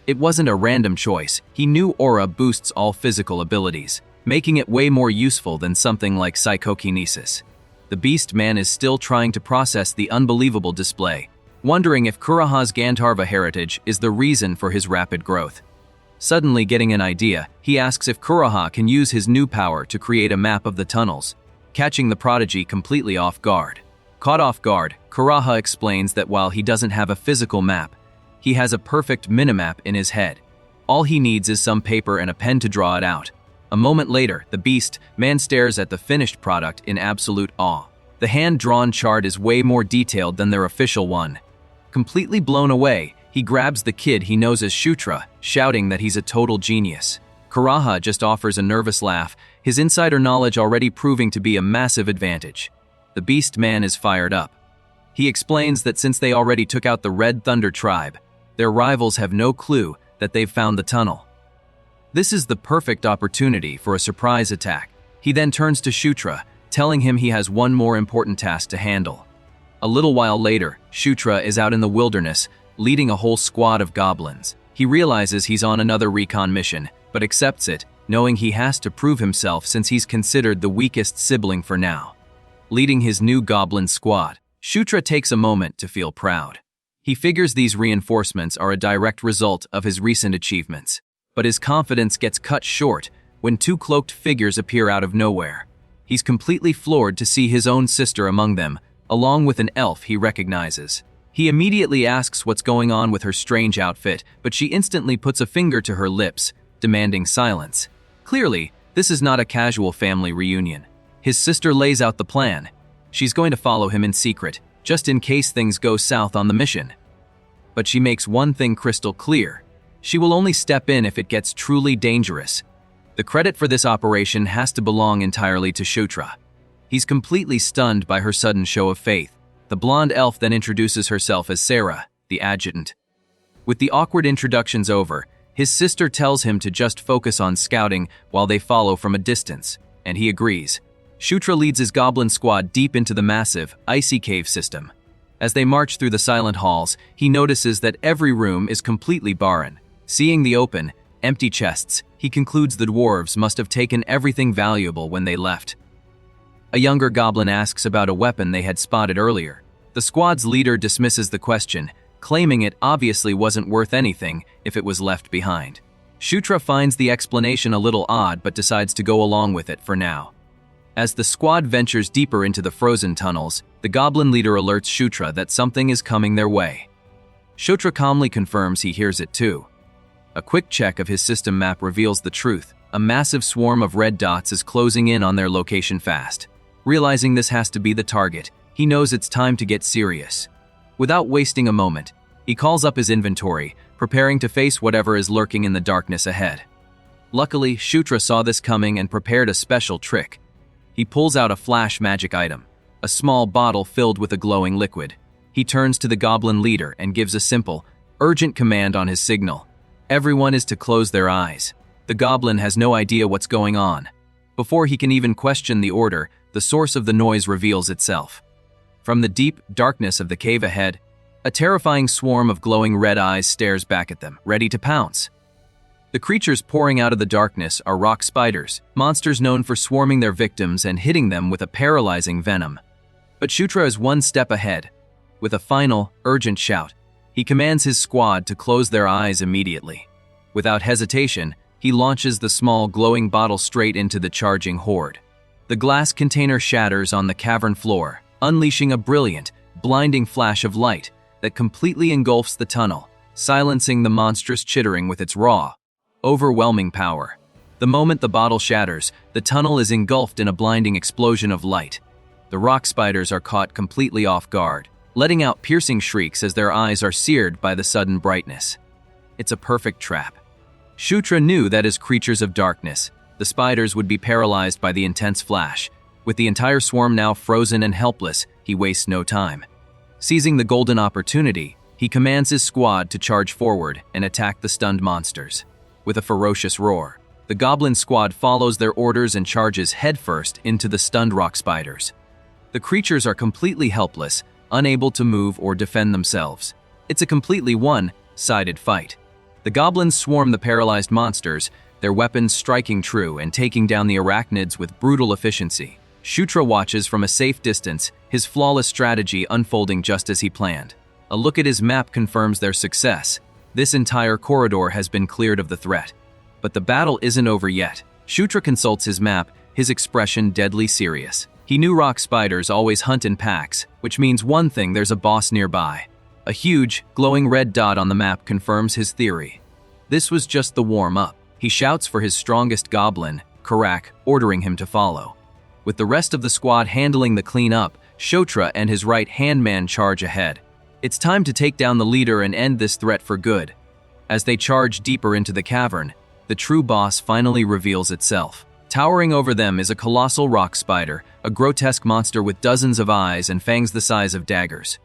It wasn't a random choice. He knew aura boosts all physical abilities, making it way more useful than something like psychokinesis. The beast man is still trying to process the unbelievable display, wondering if Kuraha's Gandharva heritage is the reason for his rapid growth. Suddenly getting an idea, he asks if Kuraha can use his new power to create a map of the tunnels, catching the prodigy completely off guard. Caught off guard, Kuraha explains that while he doesn't have a physical map, he has a perfect minimap in his head. All he needs is some paper and a pen to draw it out. A moment later, the beast man stares at the finished product in absolute awe. The hand-drawn chart is way more detailed than their official one. Completely blown away, he grabs the kid he knows as Shutra, shouting that he's a total genius. Karaha just offers a nervous laugh, his insider knowledge already proving to be a massive advantage. The beast man is fired up. He explains that since they already took out the Red Thunder tribe, their rivals have no clue that they've found the tunnel. This is the perfect opportunity for a surprise attack. He then turns to Shutra, telling him he has one more important task to handle. A little while later, Shutra is out in the wilderness, leading a whole squad of goblins. He realizes he's on another recon mission, but accepts it, knowing he has to prove himself since he's considered the weakest sibling for now. Leading his new goblin squad, Shutra takes a moment to feel proud. He figures these reinforcements are a direct result of his recent achievements, but his confidence gets cut short when two cloaked figures appear out of nowhere. He's completely floored to see his own sister among them, along with an elf he recognizes. He immediately asks what's going on with her strange outfit, but she instantly puts a finger to her lips, demanding silence. Clearly, this is not a casual family reunion. His sister lays out the plan. She's going to follow him in secret, just in case things go south on the mission. But she makes one thing crystal clear. She will only step in if it gets truly dangerous. The credit for this operation has to belong entirely to Shutra. He's completely stunned by her sudden show of faith. The blonde elf then introduces herself as Sarah, the adjutant. With the awkward introductions over, his sister tells him to just focus on scouting while they follow from a distance, and he agrees. Shutra leads his goblin squad deep into the massive, icy cave system. As they march through the silent halls, he notices that every room is completely barren. Seeing the open, empty chests, he concludes the dwarves must have taken everything valuable when they left. A younger goblin asks about a weapon they had spotted earlier. The squad's leader dismisses the question, claiming it obviously wasn't worth anything if it was left behind. Shutra finds the explanation a little odd but decides to go along with it for now. As the squad ventures deeper into the frozen tunnels, the goblin leader alerts Shutra that something is coming their way. Shutra calmly confirms he hears it too. A quick check of his system map reveals the truth. A massive swarm of red dots is closing in on their location fast. Realizing this has to be the target, he knows it's time to get serious. Without wasting a moment, he calls up his inventory, preparing to face whatever is lurking in the darkness ahead. Luckily, Shutra saw this coming and prepared a special trick. He pulls out a flash magic item, a small bottle filled with a glowing liquid. He turns to the goblin leader and gives a simple, urgent command on his signal. Everyone is to close their eyes. The goblin has no idea what's going on. Before he can even question the order, the source of the noise reveals itself. From the deep darkness of the cave ahead, a terrifying swarm of glowing red eyes stares back at them, ready to pounce. The creatures pouring out of the darkness are rock spiders, monsters known for swarming their victims and hitting them with a paralyzing venom. But Shutra is one step ahead. With a final, urgent shout, he commands his squad to close their eyes immediately. Without hesitation, he launches the small glowing bottle straight into the charging horde. The glass container shatters on the cavern floor, unleashing a brilliant, blinding flash of light that completely engulfs the tunnel, silencing the monstrous chittering with its raw, overwhelming power. The moment the bottle shatters, the tunnel is engulfed in a blinding explosion of light. The rock spiders are caught completely off guard, letting out piercing shrieks as their eyes are seared by the sudden brightness. It's a perfect trap. Shutra knew that as creatures of darkness, the spiders would be paralyzed by the intense flash. With the entire swarm now frozen and helpless, he wastes no time. Seizing the golden opportunity, he commands his squad to charge forward and attack the stunned monsters. With a ferocious roar, the goblin squad follows their orders and charges headfirst into the stunned rock spiders. The creatures are completely helpless, unable to move or defend themselves. It's a completely one-sided fight. The goblins swarm the paralyzed monsters, their weapons striking true and taking down the arachnids with brutal efficiency. Shutra watches from a safe distance, his flawless strategy unfolding just as he planned. A look at his map confirms their success. This entire corridor has been cleared of the threat. But the battle isn't over yet. Shutra consults his map, his expression deadly serious. He knew rock spiders always hunt in packs, which means one thing: there's a boss nearby. A huge, glowing red dot on the map confirms his theory. This was just the warm-up. He shouts for his strongest goblin, Karak ordering him to follow. With the rest of the squad handling the cleanup, Shotra and his right-hand man charge ahead. It's time to take down the leader and end this threat for good. As they charge deeper into the cavern, the true boss finally reveals itself. Towering over them is a colossal rock spider, a grotesque monster with dozens of eyes and fangs the size of daggers.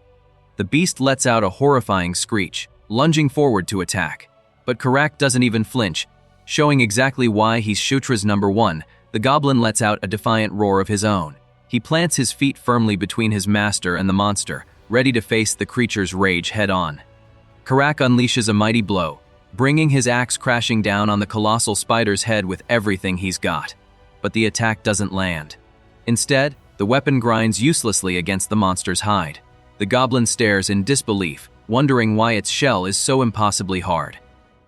The beast lets out a horrifying screech, lunging forward to attack. But Karak doesn't even flinch, showing exactly why he's Shotra's number one. The goblin lets out a defiant roar of his own. He plants his feet firmly between his master and the monster, ready to face the creature's rage head-on. Karak unleashes a mighty blow, bringing his axe crashing down on the colossal spider's head with everything he's got. But the attack doesn't land. Instead, the weapon grinds uselessly against the monster's hide. The goblin stares in disbelief, wondering why its shell is so impossibly hard.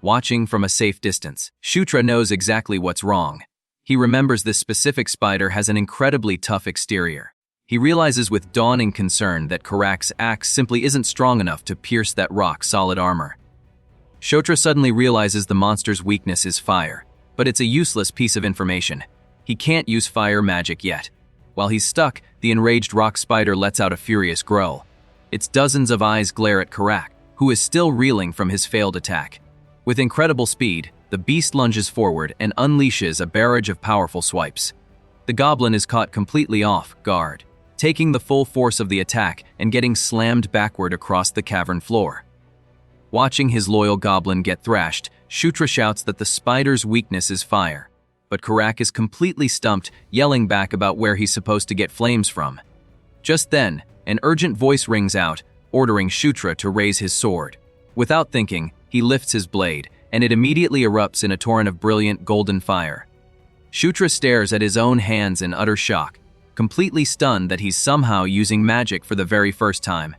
Watching from a safe distance, Shotra knows exactly what's wrong. He remembers this specific spider has an incredibly tough exterior. He realizes with dawning concern that Karak's axe simply isn't strong enough to pierce that rock-solid armor. Shotra suddenly realizes the monster's weakness is fire, but it's a useless piece of information. He can't use fire magic yet. While he's stuck, the enraged rock spider lets out a furious growl. Its dozens of eyes glare at Karak, who is still reeling from his failed attack. With incredible speed, the beast lunges forward and unleashes a barrage of powerful swipes. The goblin is caught completely off guard, taking the full force of the attack and getting slammed backward across the cavern floor. Watching his loyal goblin get thrashed, Shotra shouts that the spider's weakness is fire. But Karak is completely stumped, yelling back about where he's supposed to get flames from. Just then, an urgent voice rings out, ordering Shotra to raise his sword. Without thinking, he lifts his blade, and it immediately erupts in a torrent of brilliant golden fire. Shotra stares at his own hands in utter shock, completely stunned that he's somehow using magic for the very first time.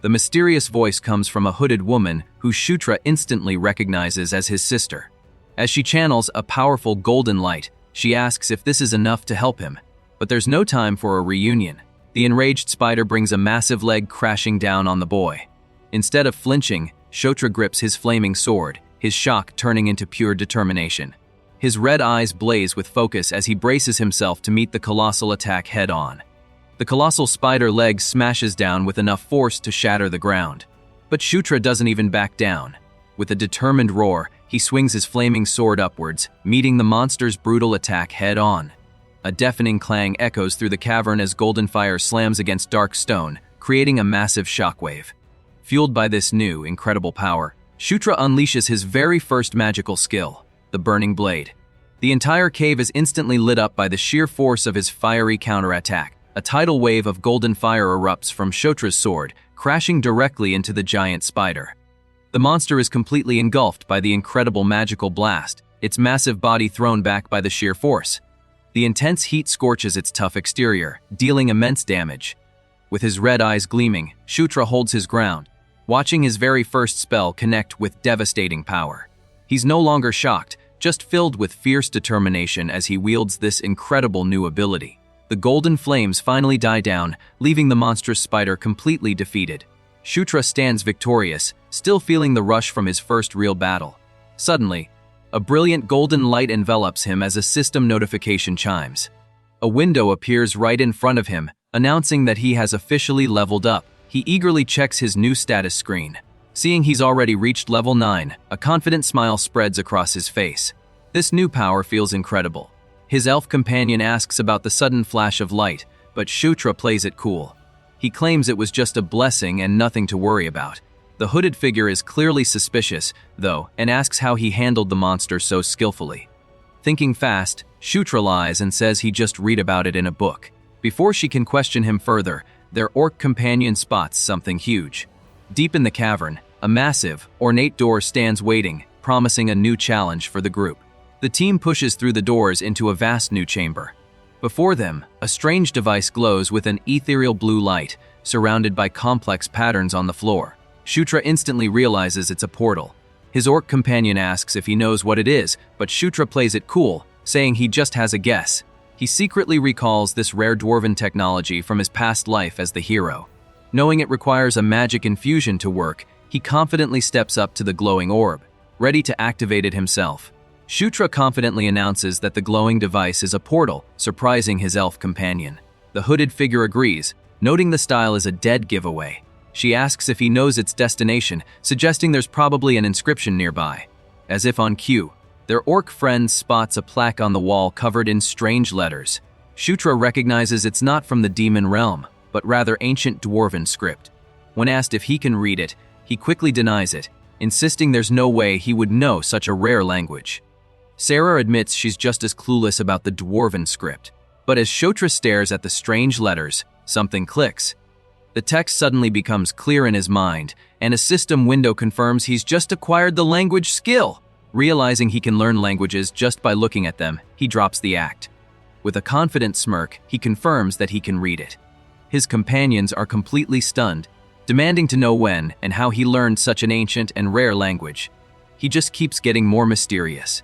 The mysterious voice comes from a hooded woman who Shotra instantly recognizes as his sister. As she channels a powerful golden light, she asks if this is enough to help him. But there's no time for a reunion. The enraged spider brings a massive leg crashing down on the boy. Instead of flinching, Shotra grips his flaming sword, his shock turning into pure determination. His red eyes blaze with focus as he braces himself to meet the colossal attack head-on. The colossal spider leg smashes down with enough force to shatter the ground. But Shotra doesn't even back down. With a determined roar, he swings his flaming sword upwards, meeting the monster's brutal attack head-on. A deafening clang echoes through the cavern as golden fire slams against dark stone, creating a massive shockwave. Fueled by this new, incredible power, Shotra unleashes his very first magical skill, the Burning Blade. The entire cave is instantly lit up by the sheer force of his fiery counterattack. A tidal wave of golden fire erupts from Shotra's sword, crashing directly into the giant spider. The monster is completely engulfed by the incredible magical blast, its massive body thrown back by the sheer force. The intense heat scorches its tough exterior, dealing immense damage. With his red eyes gleaming, Shotra holds his ground, watching his very first spell connect with devastating power. He's no longer shocked, just filled with fierce determination as he wields this incredible new ability. The golden flames finally die down, leaving the monstrous spider completely defeated. Shotra stands victorious, still feeling the rush from his first real battle. Suddenly, a brilliant golden light envelops him as a system notification chimes. A window appears right in front of him, announcing that he has officially leveled up. He eagerly checks his new status screen. Seeing he's already reached level 9, a confident smile spreads across his face. This new power feels incredible. His elf companion asks about the sudden flash of light, but Shotra plays it cool. He claims it was just a blessing and nothing to worry about. The hooded figure is clearly suspicious, though, and asks how he handled the monster so skillfully. Thinking fast, Shotra lies and says he just read about it in a book. Before she can question him further, their orc companion spots something huge. Deep in the cavern, a massive, ornate door stands waiting, promising a new challenge for the group. The team pushes through the doors into a vast new chamber. Before them, a strange device glows with an ethereal blue light, surrounded by complex patterns on the floor. Shotra instantly realizes it's a portal. His orc companion asks if he knows what it is, but Shotra plays it cool, saying he just has a guess. He secretly recalls this rare dwarven technology from his past life as the hero. Knowing it requires a magic infusion to work, he confidently steps up to the glowing orb, ready to activate it himself. Shutra confidently announces that the glowing device is a portal, surprising his elf companion. The hooded figure agrees, noting the style is a dead giveaway. She asks if he knows its destination, suggesting there's probably an inscription nearby. As if on cue, their orc friend spots a plaque on the wall covered in strange letters. Shutra recognizes it's not from the demon realm, but rather ancient dwarven script. When asked if he can read it, he quickly denies it, insisting there's no way he would know such a rare language. Sarah admits she's just as clueless about the dwarven script, but as Shutra stares at the strange letters, something clicks. The text suddenly becomes clear in his mind, and a system window confirms he's just acquired the language skill. Realizing he can learn languages just by looking at them, he drops the act. With a confident smirk, he confirms that he can read it. His companions are completely stunned, demanding to know when and how he learned such an ancient and rare language. He just keeps getting more mysterious.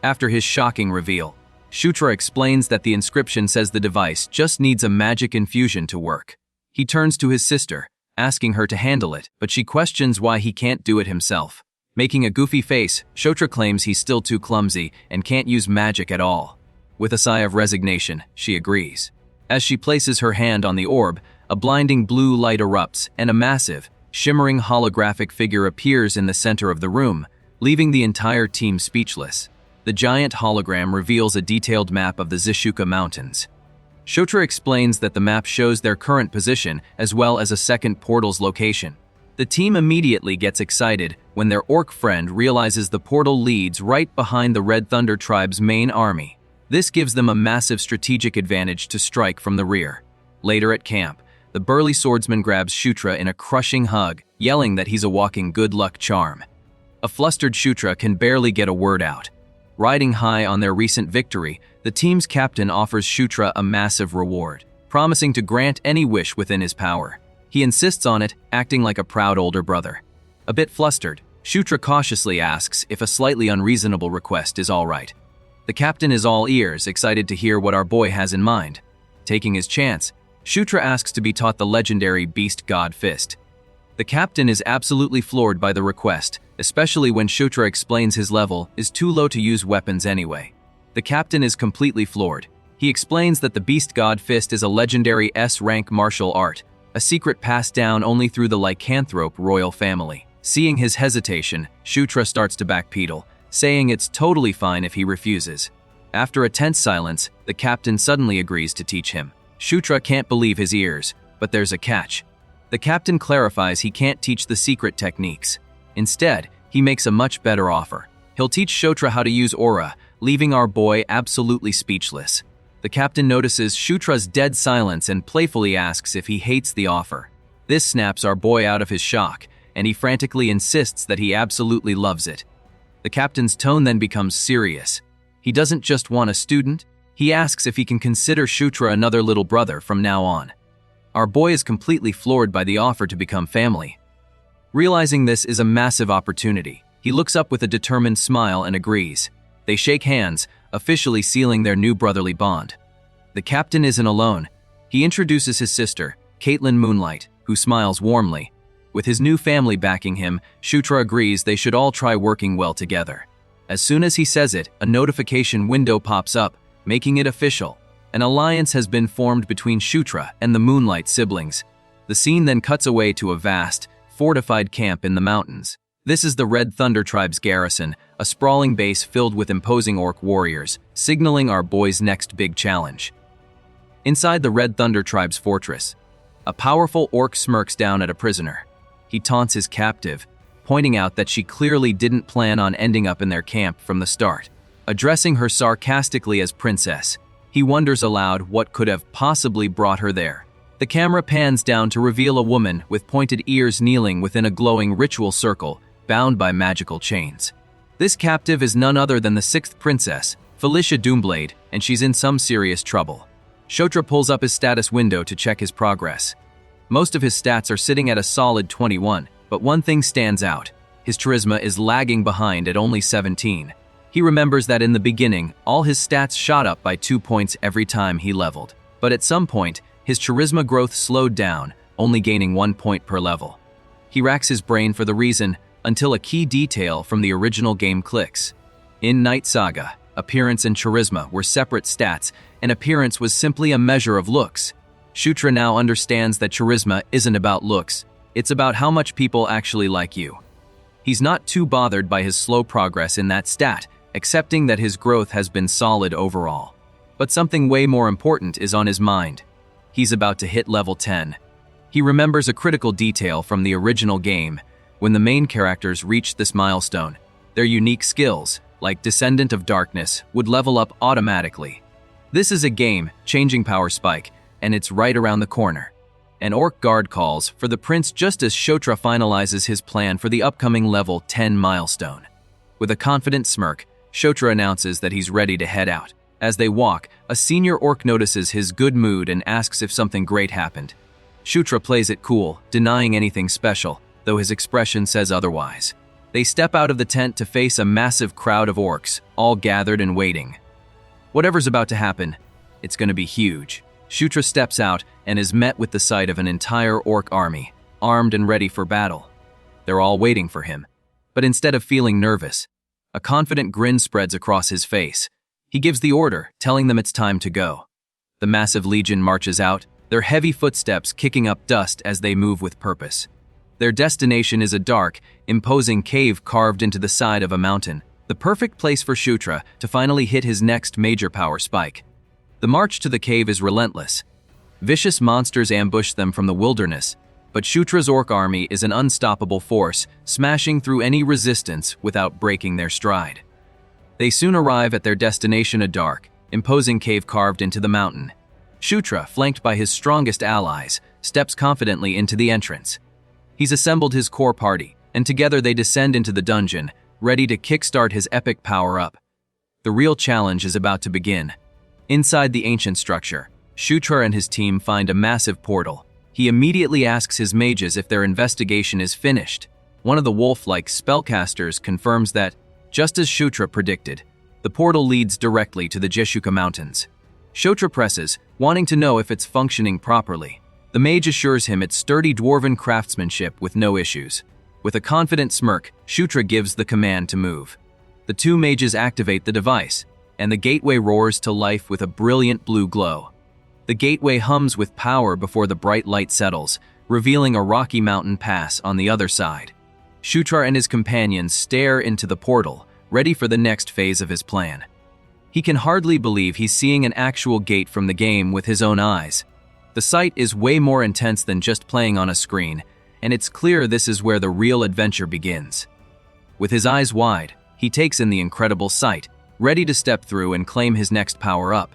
After his shocking reveal, Shutra explains that the inscription says the device just needs a magic infusion to work. He turns to his sister, asking her to handle it, but she questions why he can't do it himself. Making a goofy face, Shutra claims he's still too clumsy and can't use magic at all. With a sigh of resignation, she agrees. As she places her hand on the orb, a blinding blue light erupts and a massive, shimmering holographic figure appears in the center of the room, leaving the entire team speechless. The giant hologram reveals a detailed map of the Zishuka Mountains. Shutra explains that the map shows their current position as well as a second portal's location. The team immediately gets excited when their orc friend realizes the portal leads right behind the Red Thunder tribe's main army. This gives them a massive strategic advantage to strike from the rear. Later at camp, the burly swordsman grabs Shutra in a crushing hug, yelling that he's a walking good luck charm. A flustered Shutra can barely get a word out. Riding high on their recent victory, the team's captain offers Shutra a massive reward, promising to grant any wish within his power. He insists on it, acting like a proud older brother. A bit flustered, Shutra cautiously asks if a slightly unreasonable request is all right. The captain is all ears, excited to hear what our boy has in mind. Taking his chance, Shutra asks to be taught the legendary Beast God Fist. The captain is absolutely floored by the request, especially when Shutra explains his level is too low to use weapons anyway. The captain is completely floored. He explains that the Beast God Fist is a legendary S-rank martial art, a secret passed down only through the lycanthrope royal family. Seeing his hesitation, Shutra starts to backpedal, saying it's totally fine if he refuses. After a tense silence, the captain suddenly agrees to teach him. Shutra can't believe his ears, but there's a catch. The captain clarifies he can't teach the secret techniques. Instead, he makes a much better offer. He'll teach Shutra how to use aura, leaving our boy absolutely speechless. The captain notices Shutra's dead silence and playfully asks if he hates the offer. This snaps our boy out of his shock, and he frantically insists that he absolutely loves it. The captain's tone then becomes serious. He doesn't just want a student, he asks if he can consider Shutra another little brother from now on. Our boy is completely floored by the offer to become family. Realizing this is a massive opportunity, he looks up with a determined smile and agrees. They shake hands, officially sealing their new brotherly bond. The captain isn't alone. He introduces his sister, Caitlin Moonlight, who smiles warmly. With his new family backing him, Shutra agrees they should all try working well together. As soon as he says it, a notification window pops up, making it official. An alliance has been formed between Shutra and the Moonlight siblings. The scene then cuts away to a vast, fortified camp in the mountains. This is the Red Thunder tribe's garrison, a sprawling base filled with imposing orc warriors, signaling our boy's next big challenge. Inside the Red Thunder tribe's fortress, a powerful orc smirks down at a prisoner. He taunts his captive, pointing out that she clearly didn't plan on ending up in their camp from the start. Addressing her sarcastically as princess, he wonders aloud what could have possibly brought her there. The camera pans down to reveal a woman with pointed ears kneeling within a glowing ritual circle, bound by magical chains. This captive is none other than the sixth princess, Felicia Doomblade, and she's in some serious trouble. Shutra pulls up his status window to check his progress. Most of his stats are sitting at a solid 21, but one thing stands out. His charisma is lagging behind at only 17. He remembers that in the beginning, all his stats shot up by 2 points every time he leveled. But at some point, his charisma growth slowed down, only gaining 1 point per level. He racks his brain for the reason, until a key detail from the original game clicks. In Night Saga, appearance and charisma were separate stats, and appearance was simply a measure of looks. Shutra now understands that charisma isn't about looks, it's about how much people actually like you. He's not too bothered by his slow progress in that stat, accepting that his growth has been solid overall. But something way more important is on his mind. He's about to hit level 10. He remembers a critical detail from the original game. When the main characters reached this milestone, their unique skills, like Descendant of Darkness, would level up automatically. This is a game-changing power spike, and it's right around the corner. An orc guard calls for the prince just as Shotra finalizes his plan for the upcoming level 10 milestone. With a confident smirk, Shotra announces that he's ready to head out. As they walk, a senior orc notices his good mood and asks if something great happened. Shutra plays it cool, denying anything special, though his expression says otherwise. They step out of the tent to face a massive crowd of orcs, all gathered and waiting. Whatever's about to happen, it's going to be huge. Shutra steps out and is met with the sight of an entire orc army, armed and ready for battle. They're all waiting for him. But instead of feeling nervous, a confident grin spreads across his face. He gives the order, telling them it's time to go. The massive legion marches out, their heavy footsteps kicking up dust as they move with purpose. Their destination is a dark, imposing cave carved into the side of a mountain, the perfect place for Shutra to finally hit his next major power spike. The march to the cave is relentless. Vicious monsters ambush them from the wilderness, but Shutra's orc army is an unstoppable force, smashing through any resistance without breaking their stride. They soon arrive at their destination, a dark, imposing cave carved into the mountain. Shutra, flanked by his strongest allies, steps confidently into the entrance. He's assembled his core party, and together they descend into the dungeon, ready to kickstart his epic power-up. The real challenge is about to begin. Inside the ancient structure, Shutra and his team find a massive portal. He immediately asks his mages if their investigation is finished. One of the wolf-like spellcasters confirms that, just as Shutra predicted, the portal leads directly to the Jeshuka Mountains. Shutra presses, wanting to know if it's functioning properly. The mage assures him it's sturdy dwarven craftsmanship with no issues. With a confident smirk, Shutra gives the command to move. The two mages activate the device, and the gateway roars to life with a brilliant blue glow. The gateway hums with power before the bright light settles, revealing a rocky mountain pass on the other side. Shutra and his companions stare into the portal, ready for the next phase of his plan. He can hardly believe he's seeing an actual gate from the game with his own eyes. The sight is way more intense than just playing on a screen, and it's clear this is where the real adventure begins. With his eyes wide, he takes in the incredible sight, ready to step through and claim his next power-up.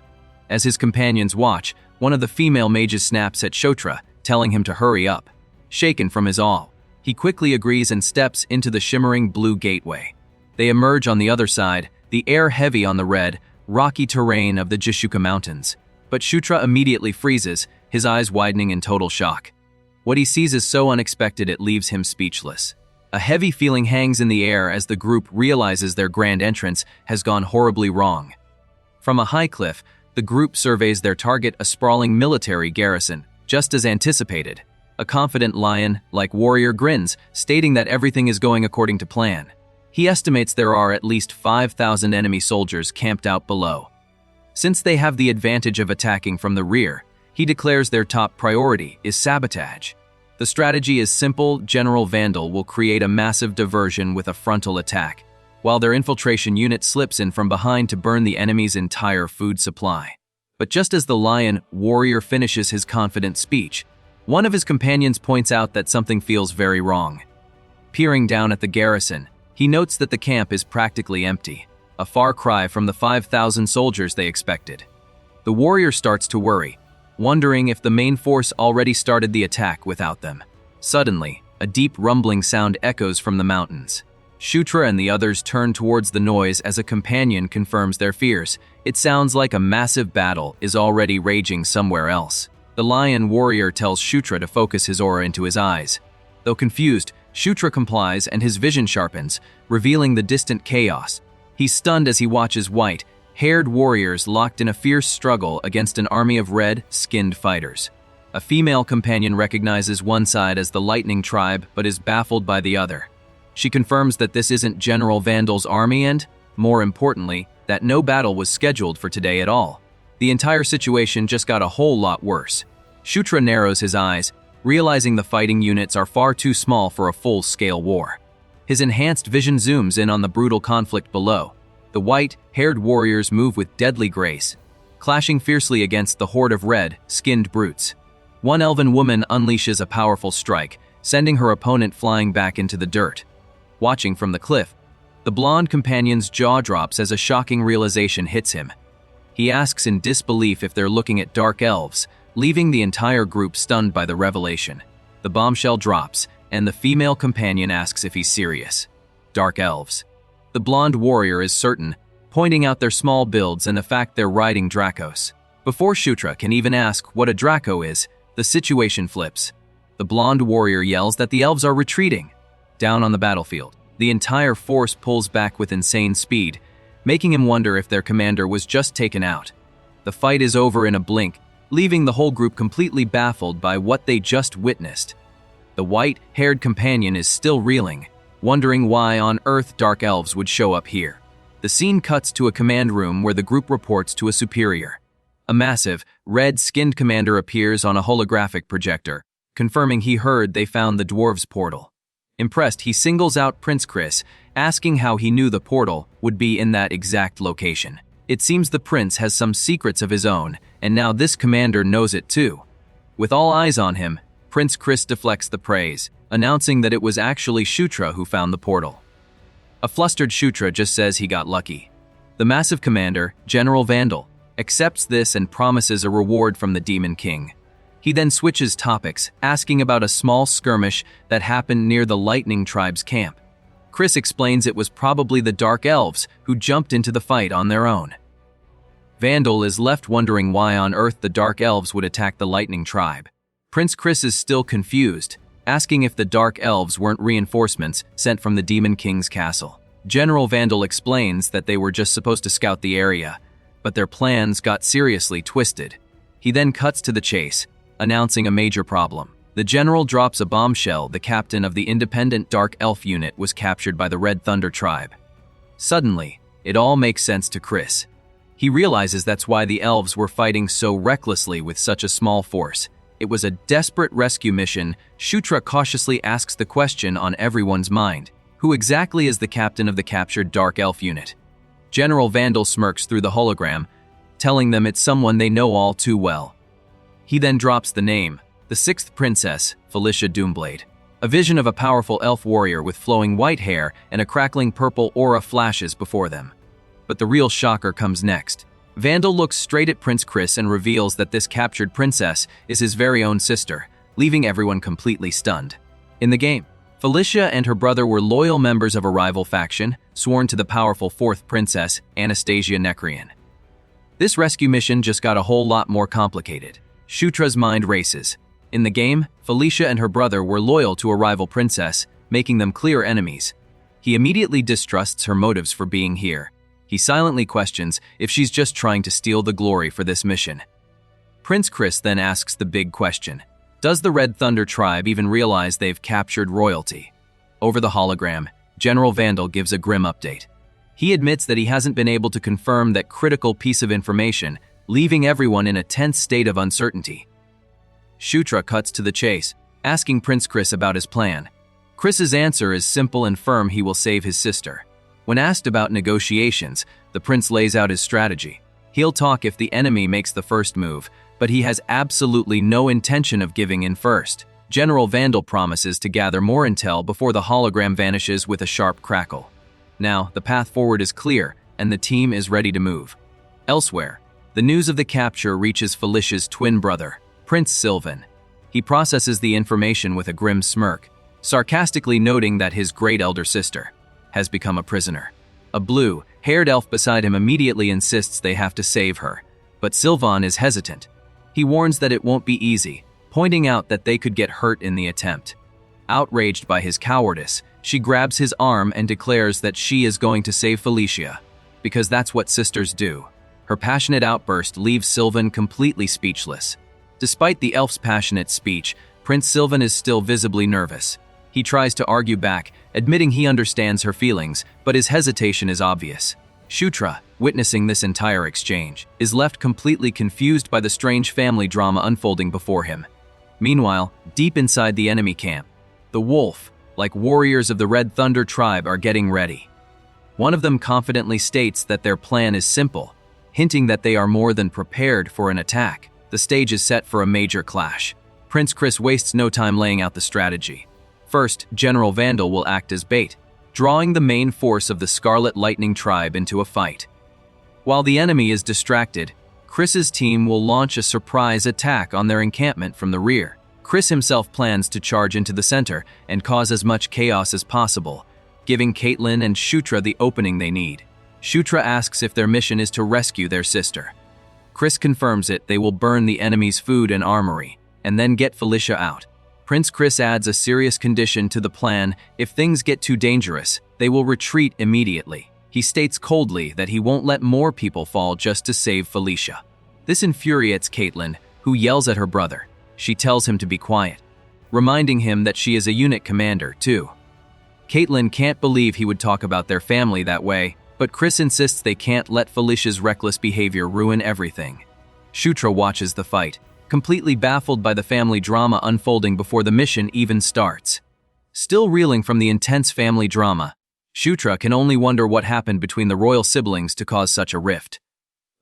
As his companions watch, one of the female mages snaps at Shutra, telling him to hurry up. Shaken from his awe, he quickly agrees and steps into the shimmering blue gateway. They emerge on the other side, the air heavy on the red, rocky terrain of the Jeshuka Mountains. But Shutra immediately freezes, his eyes widening in total shock. What he sees is so unexpected it leaves him speechless. A heavy feeling hangs in the air as the group realizes their grand entrance has gone horribly wrong. From a high cliff, the group surveys their target, a sprawling military garrison, just as anticipated. A confident lion-like warrior grins, stating that everything is going according to plan. He estimates there are at least 5,000 enemy soldiers camped out below. Since they have the advantage of attacking from the rear, he declares their top priority is sabotage. The strategy is simple. General Vandal will create a massive diversion with a frontal attack, while their infiltration unit slips in from behind to burn the enemy's entire food supply. But just as the lion warrior finishes his confident speech, one of his companions points out that something feels very wrong. Peering down at the garrison, he notes that the camp is practically empty, a far cry from the 5,000 soldiers they expected. The warrior starts to worry, wondering if the main force already started the attack without them. Suddenly, a deep rumbling sound echoes from the mountains. Shutra and the others turn towards the noise as a companion confirms their fears. It sounds like a massive battle is already raging somewhere else. The lion warrior tells Shutra to focus his aura into his eyes. Though confused, Shutra complies and his vision sharpens, revealing the distant chaos. He's stunned as he watches white-haired warriors locked in a fierce struggle against an army of red-skinned fighters. A female companion recognizes one side as the Lightning Tribe but is baffled by the other. She confirms that this isn't General Vandal's army and, More importantly, that no battle was scheduled for today at all. The entire situation just got a whole lot worse. Shutra narrows his eyes, realizing the fighting units are far too small for a full-scale war. His enhanced vision zooms in on the brutal conflict below. The white-haired warriors move with deadly grace, clashing fiercely against the horde of red-skinned brutes. One elven woman unleashes a powerful strike, sending her opponent flying back into the dirt. Watching from the cliff, the blonde companion's jaw drops as a shocking realization hits him. He asks in disbelief if they're looking at dark elves, leaving the entire group stunned by the revelation. The bombshell drops, and the female companion asks if he's serious. Dark elves. The blonde warrior is certain, pointing out their small builds and the fact they're riding Dracos. Before Shutra can even ask what a Draco is, the situation flips. The blonde warrior yells that the elves are retreating. Down on the battlefield, the entire force pulls back with insane speed, making him wonder if their commander was just taken out. The fight is over in a blink, leaving the whole group completely baffled by what they just witnessed. The white-haired companion is still reeling, wondering why on earth dark elves would show up here. The scene cuts to a command room where the group reports to a superior. A massive, red-skinned commander appears on a holographic projector, confirming he heard they found the dwarves' portal. Impressed, he singles out Prince Chris, asking how he knew the portal would be in that exact location. It seems the prince has some secrets of his own, and now this commander knows it too. With all eyes on him, Prince Chris deflects the praise, announcing that it was actually Shutra who found the portal. A flustered Shutra just says he got lucky. The massive commander, General Vandal, accepts this and promises a reward from the Demon King. He then switches topics, asking about a small skirmish that happened near the Lightning Tribe's camp. Chris explains it was probably the Dark Elves who jumped into the fight on their own. Vandal is left wondering why on earth the Dark Elves would attack the Lightning Tribe. Prince Chris is still confused, asking if the Dark Elves weren't reinforcements sent from the Demon King's castle. General Vandal explains that they were just supposed to scout the area, but their plans got seriously twisted. He then cuts to the chase, announcing a major problem. The general drops a bombshell: the captain of the independent Dark Elf unit was captured by the Red Thunder tribe. Suddenly, it all makes sense to Chris. He realizes that's why the elves were fighting so recklessly with such a small force. It was a desperate rescue mission. Shutra cautiously asks the question on everyone's mind: who exactly is the captain of the captured Dark Elf unit? General Vandal smirks through the hologram, telling them it's someone they know all too well. He then drops the name: the sixth princess, Felicia Doomblade. A vision of a powerful elf warrior with flowing white hair and a crackling purple aura flashes before them. But the real shocker comes next. Vandal looks straight at Prince Chris and reveals that this captured princess is his very own sister, leaving everyone completely stunned. In the game, Felicia and her brother were loyal members of a rival faction, sworn to the powerful fourth princess, Anastasia Necrian. This rescue mission just got a whole lot more complicated. Shutra's mind races. In the game, Felicia and her brother were loyal to a rival princess, making them clear enemies. He immediately distrusts her motives for being here. He silently questions if she's just trying to steal the glory for this mission. Prince Chris then asks the big question: does the Red Thunder tribe even realize they've captured royalty? Over the hologram, General Vandal gives a grim update. He admits that he hasn't been able to confirm that critical piece of information, leaving everyone in a tense state of uncertainty. Shutra cuts to the chase, asking Prince Chris about his plan. Chris's answer is simple and firm: he will save his sister. When asked about negotiations, the prince lays out his strategy. He'll talk if the enemy makes the first move, but he has absolutely no intention of giving in first. General Vandal promises to gather more intel before the hologram vanishes with a sharp crackle. Now, the path forward is clear, and the team is ready to move. Elsewhere, the news of the capture reaches Felicia's twin brother, Prince Sylvan. He processes the information with a grim smirk, sarcastically noting that his great elder sister has become a prisoner. A blue-haired elf beside him immediately insists they have to save her, but Sylvan is hesitant. He warns that it won't be easy, pointing out that they could get hurt in the attempt. Outraged by his cowardice, she grabs his arm and declares that she is going to save Felicia, because that's what sisters do. Her passionate outburst leaves Sylvan completely speechless. Despite the elf's passionate speech, Prince Sylvan is still visibly nervous. He tries to argue back, admitting he understands her feelings, but his hesitation is obvious. Shutra, witnessing this entire exchange, is left completely confused by the strange family drama unfolding before him. Meanwhile, deep inside the enemy camp, the wolf, like warriors of the Red Thunder tribe, are getting ready. One of them confidently states that their plan is simple, hinting that they are more than prepared for an attack. The stage is set for a major clash. Prince Chris wastes no time laying out the strategy. First, General Vandal will act as bait, drawing the main force of the Scarlet Lightning tribe into a fight. While the enemy is distracted, Chris's team will launch a surprise attack on their encampment from the rear. Chris himself plans to charge into the center and cause as much chaos as possible, giving Caitlin and Shutra the opening they need. Shutra asks if their mission is to rescue their sister. Chris confirms it. They will burn the enemy's food and armory, and then get Felicia out. Prince Chris adds a serious condition to the plan. If things get too dangerous, they will retreat immediately. He states coldly that he won't let more people fall just to save Felicia. This infuriates Caitlin, who yells at her brother. She tells him to be quiet, reminding him that she is a unit commander, too. Caitlin can't believe he would talk about their family that way, but Chris insists they can't let Felicia's reckless behavior ruin everything. Shutra watches the fight, completely baffled by the family drama unfolding before the mission even starts. Still reeling from the intense family drama, Shutra can only wonder what happened between the royal siblings to cause such a rift.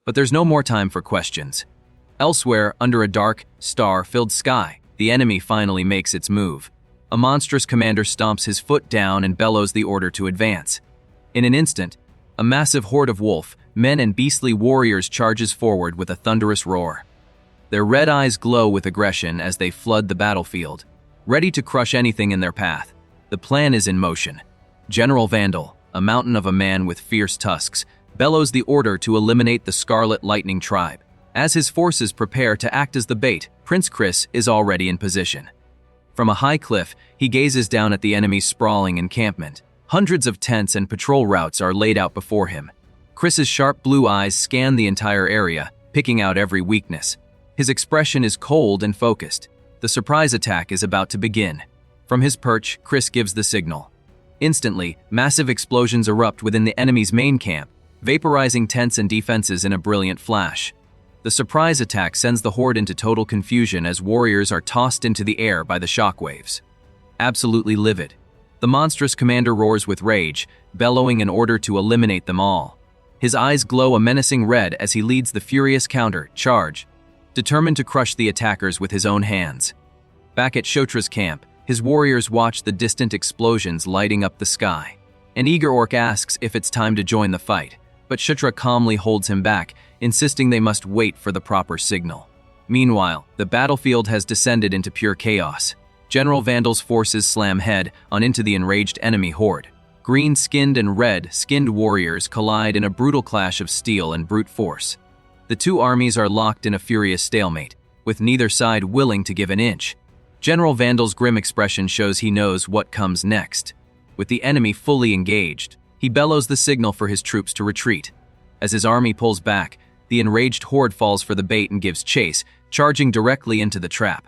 But there's no more time for questions. Elsewhere, under a dark, star-filled sky, the enemy finally makes its move. A monstrous commander stomps his foot down and bellows the order to advance. In an instant, a massive horde of wolf, men and beastly warriors charges forward with a thunderous roar. Their red eyes glow with aggression as they flood the battlefield, ready to crush anything in their path. The plan is in motion. General Vandal, a mountain of a man with fierce tusks, bellows the order to eliminate the Scarlet Lightning tribe. As his forces prepare to act as the bait, Prince Chris is already in position. From a high cliff, he gazes down at the enemy's sprawling encampment. Hundreds of tents and patrol routes are laid out before him. Chris's sharp blue eyes scan the entire area, picking out every weakness. His expression is cold and focused. The surprise attack is about to begin. From his perch, Chris gives the signal. Instantly, massive explosions erupt within the enemy's main camp, vaporizing tents and defenses in a brilliant flash. The surprise attack sends the horde into total confusion as warriors are tossed into the air by the shockwaves. Absolutely livid, the monstrous commander roars with rage, bellowing an order to eliminate them all. His eyes glow a menacing red as he leads the furious counter-charge, determined to crush the attackers with his own hands. Back at Shutra's camp, his warriors watch the distant explosions lighting up the sky. An eager orc asks if it's time to join the fight, but Shutra calmly holds him back, insisting they must wait for the proper signal. Meanwhile, the battlefield has descended into pure chaos. General Vandal's forces slam head-on into the enraged enemy horde. Green-skinned and red-skinned warriors collide in a brutal clash of steel and brute force. The two armies are locked in a furious stalemate, with neither side willing to give an inch. General Vandal's grim expression shows he knows what comes next. With the enemy fully engaged, he bellows the signal for his troops to retreat. As his army pulls back, the enraged horde falls for the bait and gives chase, charging directly into the trap.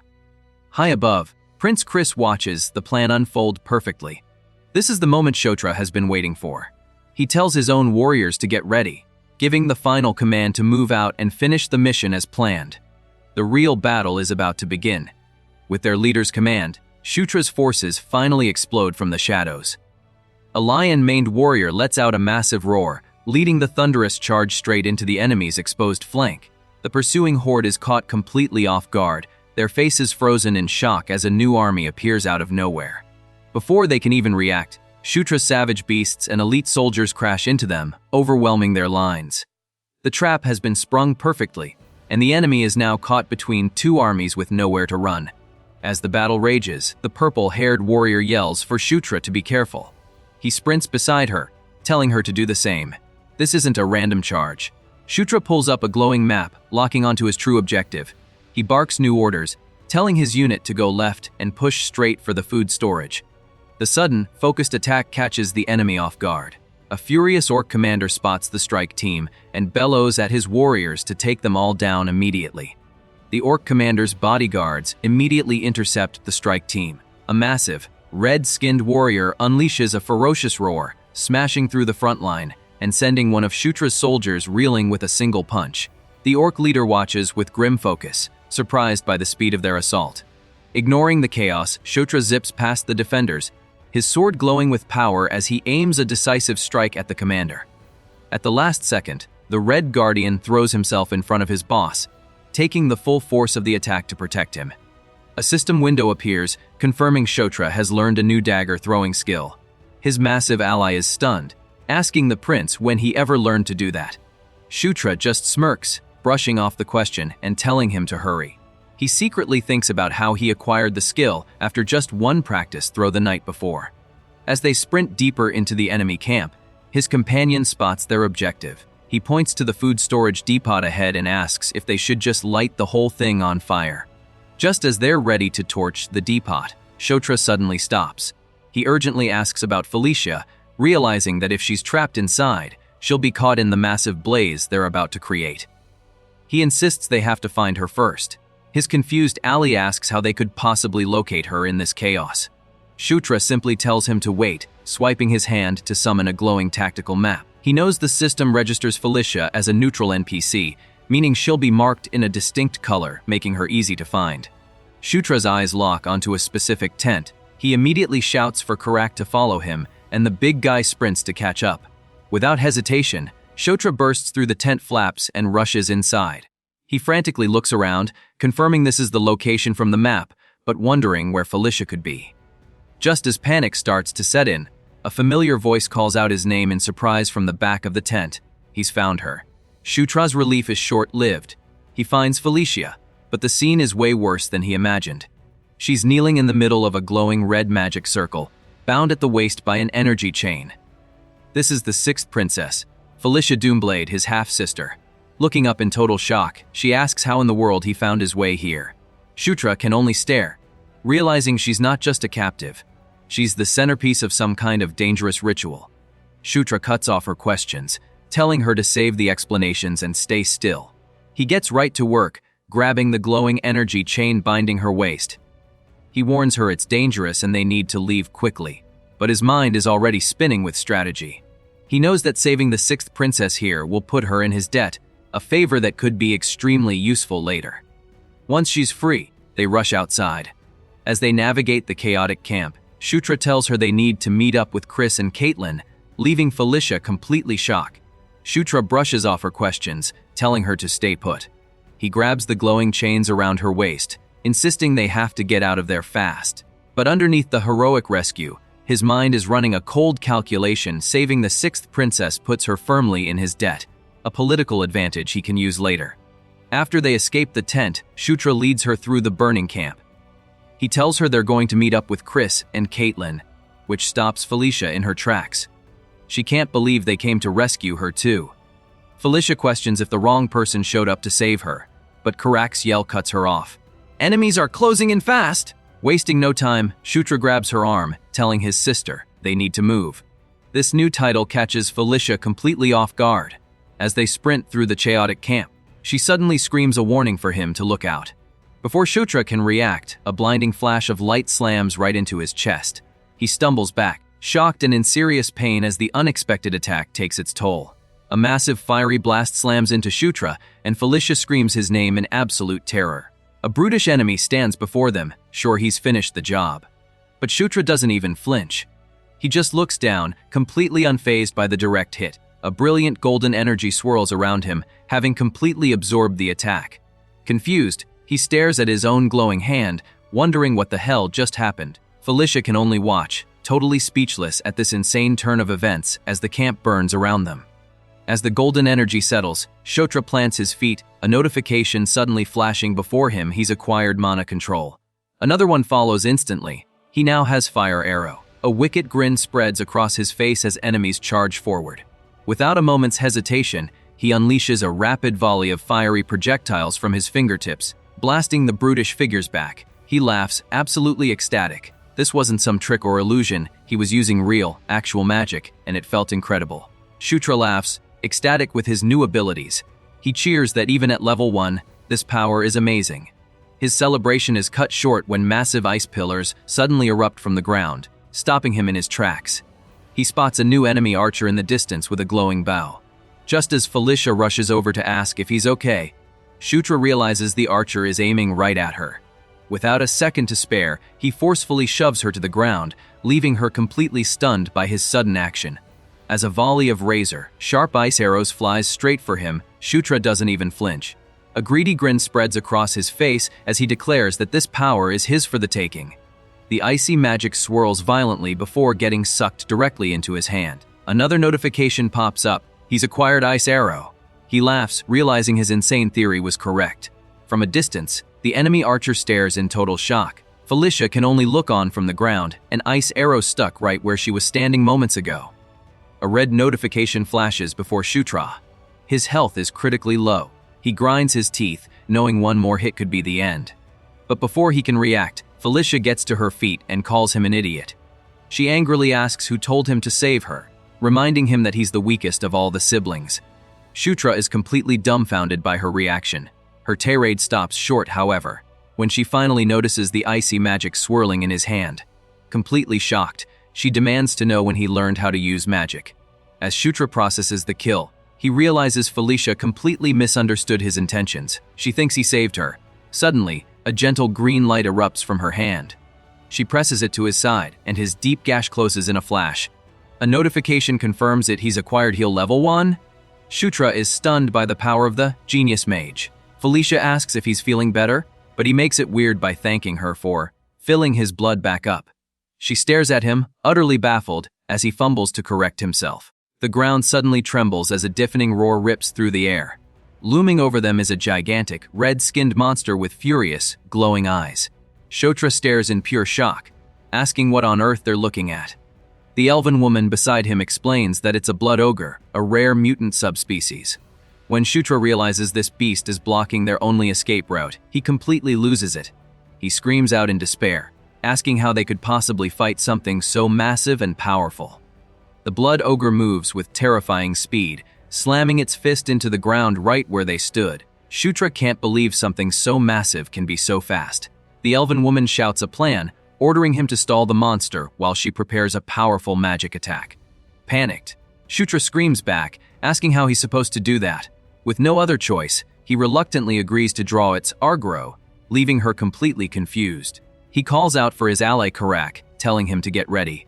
High above, Prince Chris watches the plan unfold perfectly. This is the moment Shutra has been waiting for. He tells his own warriors to get ready, giving the final command to move out and finish the mission as planned. The real battle is about to begin. With their leader's command, Shutra's forces finally explode from the shadows. A lion-maned warrior lets out a massive roar, leading the thunderous charge straight into the enemy's exposed flank. The pursuing horde is caught completely off guard, their faces frozen in shock as a new army appears out of nowhere. Before they can even react, Shutra's savage beasts and elite soldiers crash into them, overwhelming their lines. The trap has been sprung perfectly, and the enemy is now caught between two armies with nowhere to run. As the battle rages, the purple-haired warrior yells for Shutra to be careful. He sprints beside her, telling her to do the same. This isn't a random charge. Shutra pulls up a glowing map, locking onto his true objective. He barks new orders, telling his unit to go left and push straight for the food storage. The sudden, focused attack catches the enemy off guard. A furious orc commander spots the strike team and bellows at his warriors to take them all down immediately. The orc commander's bodyguards immediately intercept the strike team. A massive, red-skinned warrior unleashes a ferocious roar, smashing through the front line, and sending one of Shutra's soldiers reeling with a single punch. The orc leader watches with grim focus, surprised by the speed of their assault. Ignoring the chaos, Shutra zips past the defenders, his sword glowing with power as he aims a decisive strike at the commander. At the last second, the Red Guardian throws himself in front of his boss, taking the full force of the attack to protect him. A system window appears, confirming Shutra has learned a new dagger-throwing skill. His massive ally is stunned, asking the prince when he ever learned to do that. Shutra just smirks, brushing off the question and telling him to hurry. He secretly thinks about how he acquired the skill after just one practice throw the night before. As they sprint deeper into the enemy camp, his companion spots their objective. He points to the food storage depot ahead and asks if they should just light the whole thing on fire. Just as they're ready to torch the depot, Shutra suddenly stops. He urgently asks about Felicia, realizing that if she's trapped inside, she'll be caught in the massive blaze they're about to create. He insists they have to find her first. His confused ally asks how they could possibly locate her in this chaos. Shutra simply tells him to wait, swiping his hand to summon a glowing tactical map. He knows the system registers Felicia as a neutral NPC, meaning she'll be marked in a distinct color, making her easy to find. Shutra's eyes lock onto a specific tent. He immediately shouts for Karak to follow him, and the big guy sprints to catch up. Without hesitation, Shutra bursts through the tent flaps and rushes inside. He frantically looks around, confirming this is the location from the map, but wondering where Felicia could be. Just as panic starts to set in, a familiar voice calls out his name in surprise from the back of the tent. He's found her. Shutra's relief is short-lived. He finds Felicia, but the scene is way worse than he imagined. She's kneeling in the middle of a glowing red magic circle, bound at the waist by an energy chain. This is the sixth princess, Felicia Doomblade, his half-sister. Looking up in total shock, she asks how in the world he found his way here. Shutra can only stare, realizing she's not just a captive. She's the centerpiece of some kind of dangerous ritual. Shutra cuts off her questions, telling her to save the explanations and stay still. He gets right to work, grabbing the glowing energy chain binding her waist. He warns her it's dangerous and they need to leave quickly, but his mind is already spinning with strategy. He knows that saving the sixth princess here will put her in his debt, a favor that could be extremely useful later. Once she's free, they rush outside. As they navigate the chaotic camp, Shutra tells her they need to meet up with Chris and Caitlin, leaving Felicia completely shocked. Shutra brushes off her questions, telling her to stay put. He grabs the glowing chains around her waist, insisting they have to get out of there fast. But underneath the heroic rescue, his mind is running a cold calculation. Saving the sixth princess puts her firmly in his debt, a political advantage he can use later. After they escape the tent, Shutra leads her through the burning camp. He tells her they're going to meet up with Chris and Caitlin, which stops Felicia in her tracks. She can't believe they came to rescue her too. Felicia questions if the wrong person showed up to save her, but Karak's yell cuts her off. Enemies are closing in fast! Wasting no time, Shutra grabs her arm, telling his sister they need to move. This new title catches Felicia completely off guard. As they sprint through the chaotic camp, she suddenly screams a warning for him to look out. Before Shutra can react, a blinding flash of light slams right into his chest. He stumbles back, shocked and in serious pain as the unexpected attack takes its toll. A massive fiery blast slams into Shutra, and Felicia screams his name in absolute terror. A brutish enemy stands before them, sure he's finished the job. But Shutra doesn't even flinch. He just looks down, completely unfazed by the direct hit. A brilliant golden energy swirls around him, having completely absorbed the attack. Confused, he stares at his own glowing hand, wondering what the hell just happened. Felicia can only watch, totally speechless at this insane turn of events as the camp burns around them. As the golden energy settles, Shutra plants his feet, a notification suddenly flashing before him. He's acquired mana control. Another one follows instantly. He now has Fire Arrow. A wicked grin spreads across his face as enemies charge forward. Without a moment's hesitation, he unleashes a rapid volley of fiery projectiles from his fingertips, blasting the brutish figures back. He laughs, absolutely ecstatic. This wasn't some trick or illusion. He was using real, actual magic, and it felt incredible. Shutra laughs, ecstatic with his new abilities. He cheers that even at level 1, this power is amazing. His celebration is cut short when massive ice pillars suddenly erupt from the ground, stopping him in his tracks. He spots a new enemy archer in the distance with a glowing bow. Just as Felicia rushes over to ask if he's okay, Shutra realizes the archer is aiming right at her. Without a second to spare, he forcefully shoves her to the ground, leaving her completely stunned by his sudden action. As a volley of razor-sharp ice arrows flies straight for him, Shutra doesn't even flinch. A greedy grin spreads across his face as he declares that this power is his for the taking. The icy magic swirls violently before getting sucked directly into his hand. Another notification pops up. He's acquired Ice Arrow. He laughs, realizing his insane theory was correct. From a distance, the enemy archer stares in total shock. Felicia can only look on from the ground, an ice arrow stuck right where she was standing moments ago. A red notification flashes before Shutra. His health is critically low. He grinds his teeth, knowing one more hit could be the end. But before he can react, Felicia gets to her feet and calls him an idiot. She angrily asks who told him to save her, reminding him that he's the weakest of all the siblings. Shutra is completely dumbfounded by her reaction. Her tirade stops short, however, when she finally notices the icy magic swirling in his hand. Completely shocked, she demands to know when he learned how to use magic. As Shutra processes the kill, he realizes Felicia completely misunderstood his intentions. She thinks he saved her. Suddenly, a gentle green light erupts from her hand. She presses it to his side, and his deep gash closes in a flash. A notification confirms that he's acquired heal level 1. Shutra is stunned by the power of the Genius Mage. Felicia asks if he's feeling better, but he makes it weird by thanking her for filling his blood back up. She stares at him, utterly baffled, as he fumbles to correct himself. The ground suddenly trembles as a deafening roar rips through the air. Looming over them is a gigantic, red-skinned monster with furious, glowing eyes. Shutra stares in pure shock, asking what on earth they're looking at. The elven woman beside him explains that it's a blood ogre, a rare mutant subspecies. When Shutra realizes this beast is blocking their only escape route, he completely loses it. He screams out in despair, asking how they could possibly fight something so massive and powerful. The blood ogre moves with terrifying speed, slamming its fist into the ground right where they stood. Shutra can't believe something so massive can be so fast. The elven woman shouts a plan, ordering him to stall the monster while she prepares a powerful magic attack. Panicked, Shutra screams back, asking how he's supposed to do that. With no other choice, he reluctantly agrees to draw its Argro, leaving her completely confused. He calls out for his ally Karak, telling him to get ready.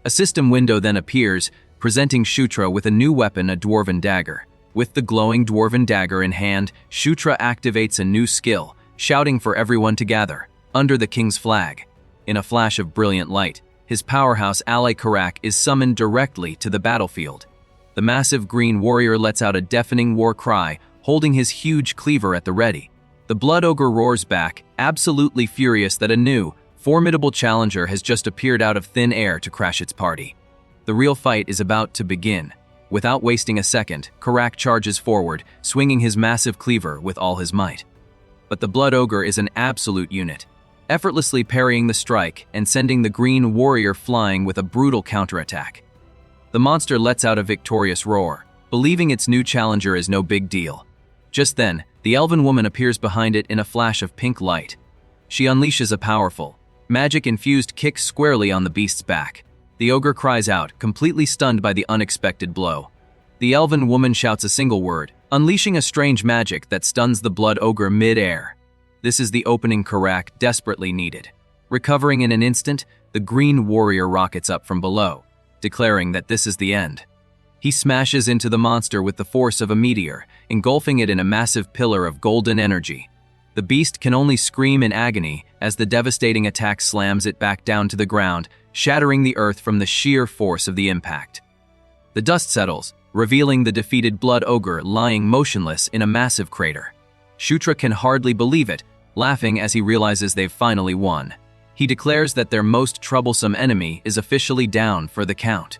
A system window then appears, presenting Shutra with a new weapon, a dwarven dagger. With the glowing dwarven dagger in hand, Shutra activates a new skill, shouting for everyone to gather, under the king's flag. In a flash of brilliant light, his powerhouse ally Karak is summoned directly to the battlefield. The massive green warrior lets out a deafening war cry, holding his huge cleaver at the ready. The blood ogre roars back, absolutely furious that a new, formidable challenger has just appeared out of thin air to crash its party. The real fight is about to begin. Without wasting a second, Karak charges forward, swinging his massive cleaver with all his might. But the blood ogre is an absolute unit, effortlessly parrying the strike and sending the green warrior flying with a brutal counterattack. The monster lets out a victorious roar, believing its new challenger is no big deal. Just then, the elven woman appears behind it in a flash of pink light. She unleashes a powerful, magic-infused kick squarely on the beast's back. The ogre cries out, completely stunned by the unexpected blow. The elven woman shouts a single word, unleashing a strange magic that stuns the blood ogre mid-air. This is the opening Karak desperately needed. Recovering in an instant, the green warrior rockets up from below, declaring that this is the end. He smashes into the monster with the force of a meteor, engulfing it in a massive pillar of golden energy. The beast can only scream in agony as the devastating attack slams it back down to the ground, shattering the earth from the sheer force of the impact. The dust settles, revealing the defeated blood ogre lying motionless in a massive crater. Shutra can hardly believe it, laughing as he realizes they've finally won. He declares that their most troublesome enemy is officially down for the count.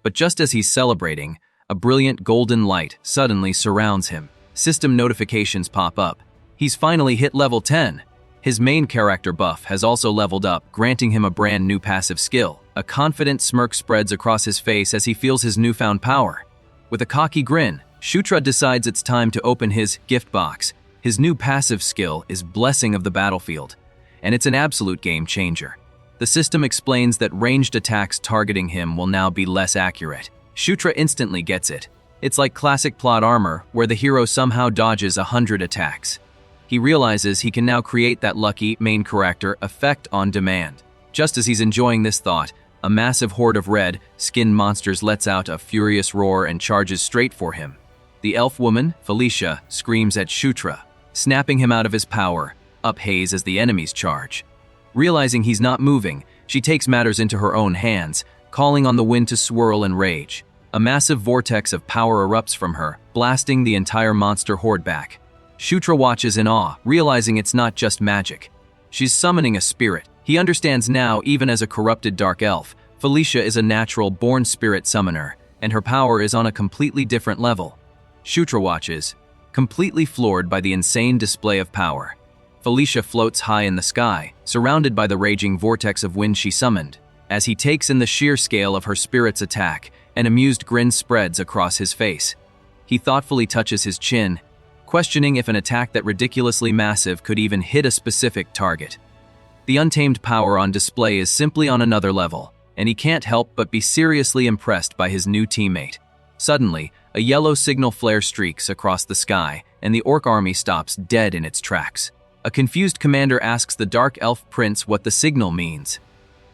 But just as he's celebrating, a brilliant golden light suddenly surrounds him. System notifications pop up. He's finally hit level 10. His main character buff has also leveled up, granting him a brand new passive skill. A confident smirk spreads across his face as he feels his newfound power. With a cocky grin, Shutra decides it's time to open his gift box. His new passive skill is Blessing of the Battlefield, and it's an absolute game changer. The system explains that ranged attacks targeting him will now be less accurate. Shutra instantly gets it. It's like classic plot armor, where the hero somehow dodges 100 attacks. He realizes he can now create that lucky main character effect on demand. Just as he's enjoying this thought, a massive horde of red-skinned monsters lets out a furious roar and charges straight for him. The elf woman, Felicia, screams at Shutra, snapping him out of his power, up haze as the enemies charge. Realizing he's not moving, she takes matters into her own hands, calling on the wind to swirl and rage. A massive vortex of power erupts from her, blasting the entire monster horde back. Shutra watches in awe, realizing it's not just magic. She's summoning a spirit. He understands now, even as a corrupted dark elf, Felicia is a natural-born spirit summoner, and her power is on a completely different level. Shutra watches, completely floored by the insane display of power. Felicia floats high in the sky, surrounded by the raging vortex of wind she summoned. As he takes in the sheer scale of her spirit's attack, an amused grin spreads across his face. He thoughtfully touches his chin, questioning if an attack that ridiculously massive could even hit a specific target. The untamed power on display is simply on another level, and he can't help but be seriously impressed by his new teammate. Suddenly, a yellow signal flare streaks across the sky, and the orc army stops dead in its tracks. A confused commander asks the dark elf prince what the signal means.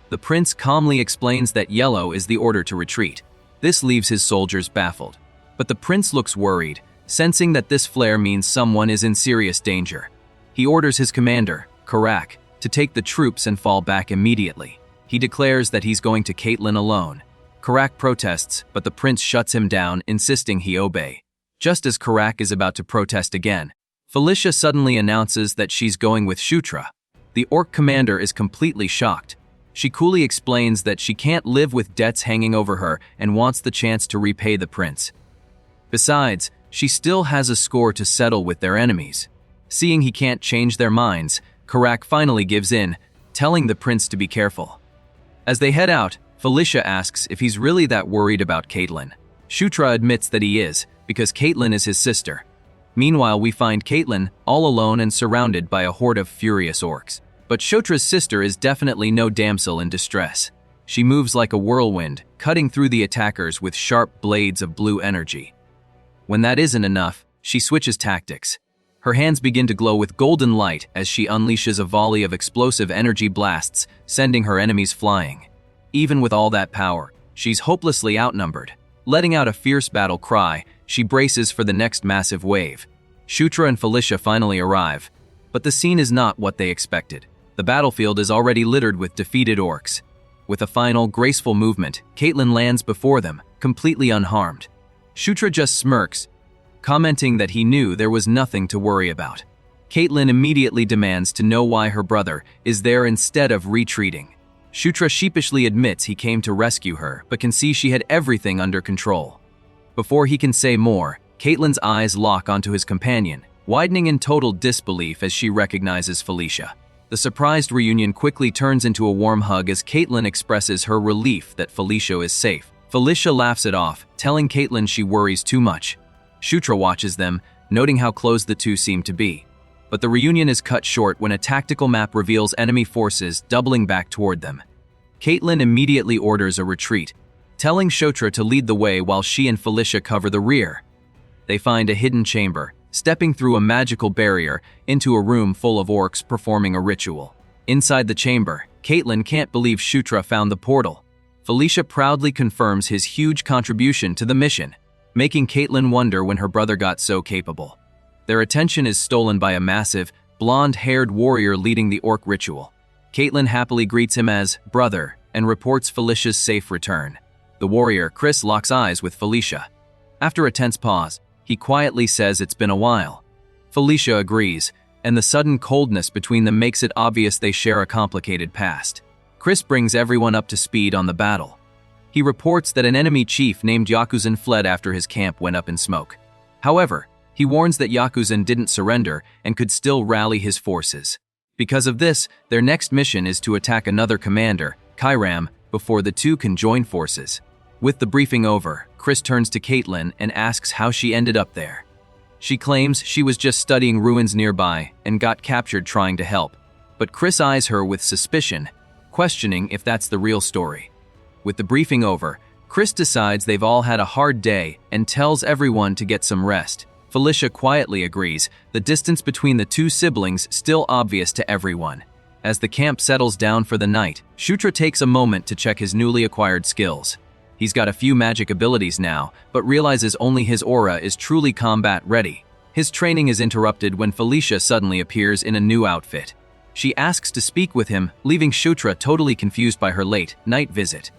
The prince calmly explains that yellow is the order to retreat. This leaves his soldiers baffled. But the prince looks worried, sensing that this flare means someone is in serious danger. He orders his commander, Karak, to take the troops and fall back immediately. He declares that he's going to Caitlin alone. Karak protests, but the prince shuts him down, insisting he obey. Just as Karak is about to protest again, Felicia suddenly announces that she's going with Shutra. The orc commander is completely shocked. She coolly explains that she can't live with debts hanging over her and wants the chance to repay the prince. Besides, she still has a score to settle with their enemies. Seeing he can't change their minds, Karak finally gives in, telling the prince to be careful. As they head out, Felicia asks if he's really that worried about Caitlin. Shutra admits that he is, because Caitlin is his sister. Meanwhile, we find Caitlin all alone and surrounded by a horde of furious orcs. But Shutra's sister is definitely no damsel in distress. She moves like a whirlwind, cutting through the attackers with sharp blades of blue energy. When that isn't enough, she switches tactics. Her hands begin to glow with golden light as she unleashes a volley of explosive energy blasts, sending her enemies flying. Even with all that power, she's hopelessly outnumbered. Letting out a fierce battle cry, she braces for the next massive wave. Shutra and Felicia finally arrive, but the scene is not what they expected. The battlefield is already littered with defeated orcs. With a final, graceful movement, Caitlin lands before them, completely unharmed. Shutra just smirks, commenting that he knew there was nothing to worry about. Caitlin immediately demands to know why her brother is there instead of retreating. Shutra sheepishly admits he came to rescue her, but can see she had everything under control. Before he can say more, Caitlin's eyes lock onto his companion, widening in total disbelief as she recognizes Felicia. The surprised reunion quickly turns into a warm hug as Caitlin expresses her relief that Felicia is safe. Felicia laughs it off, telling Caitlin she worries too much. Shutra watches them, noting how close the two seem to be. But the reunion is cut short when a tactical map reveals enemy forces doubling back toward them. Caitlin immediately orders a retreat, telling Shutra to lead the way while she and Felicia cover the rear. They find a hidden chamber, stepping through a magical barrier into a room full of orcs performing a ritual. Inside the chamber, Caitlin can't believe Shutra found the portal. Felicia proudly confirms his huge contribution to the mission, making Caitlin wonder when her brother got so capable. Their attention is stolen by a massive, blonde-haired warrior leading the orc ritual. Caitlin happily greets him as brother and reports Felicia's safe return. The warrior, Chris, locks eyes with Felicia. After a tense pause, he quietly says it's been a while. Felicia agrees, and the sudden coldness between them makes it obvious they share a complicated past. Chris brings everyone up to speed on the battle. He reports that an enemy chief named Yakuzan fled after his camp went up in smoke. However, he warns that Yakuzan didn't surrender and could still rally his forces. Because of this, their next mission is to attack another commander, Kairam, before the two can join forces. With the briefing over, Chris turns to Caitlin and asks how she ended up there. She claims she was just studying ruins nearby and got captured trying to help, but Chris eyes her with suspicion, questioning if that's the real story. With the briefing over, Chris decides they've all had a hard day and tells everyone to get some rest. Felicia quietly agrees, the distance between the two siblings still obvious to everyone. As the camp settles down for the night, Shutra takes a moment to check his newly acquired skills. He's got a few magic abilities now, but realizes only his aura is truly combat-ready. His training is interrupted when Felicia suddenly appears in a new outfit. She asks to speak with him, leaving Shutra totally confused by her late night visit.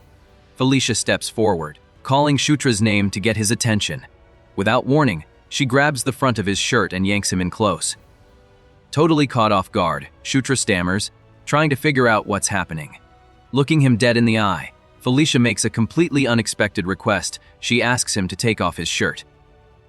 Felicia steps forward, calling Shutra's name to get his attention. Without warning, she grabs the front of his shirt and yanks him in close. Totally caught off guard, Shutra stammers, trying to figure out what's happening. Looking him dead in the eye, Felicia makes a completely unexpected request. She asks him to take off his shirt.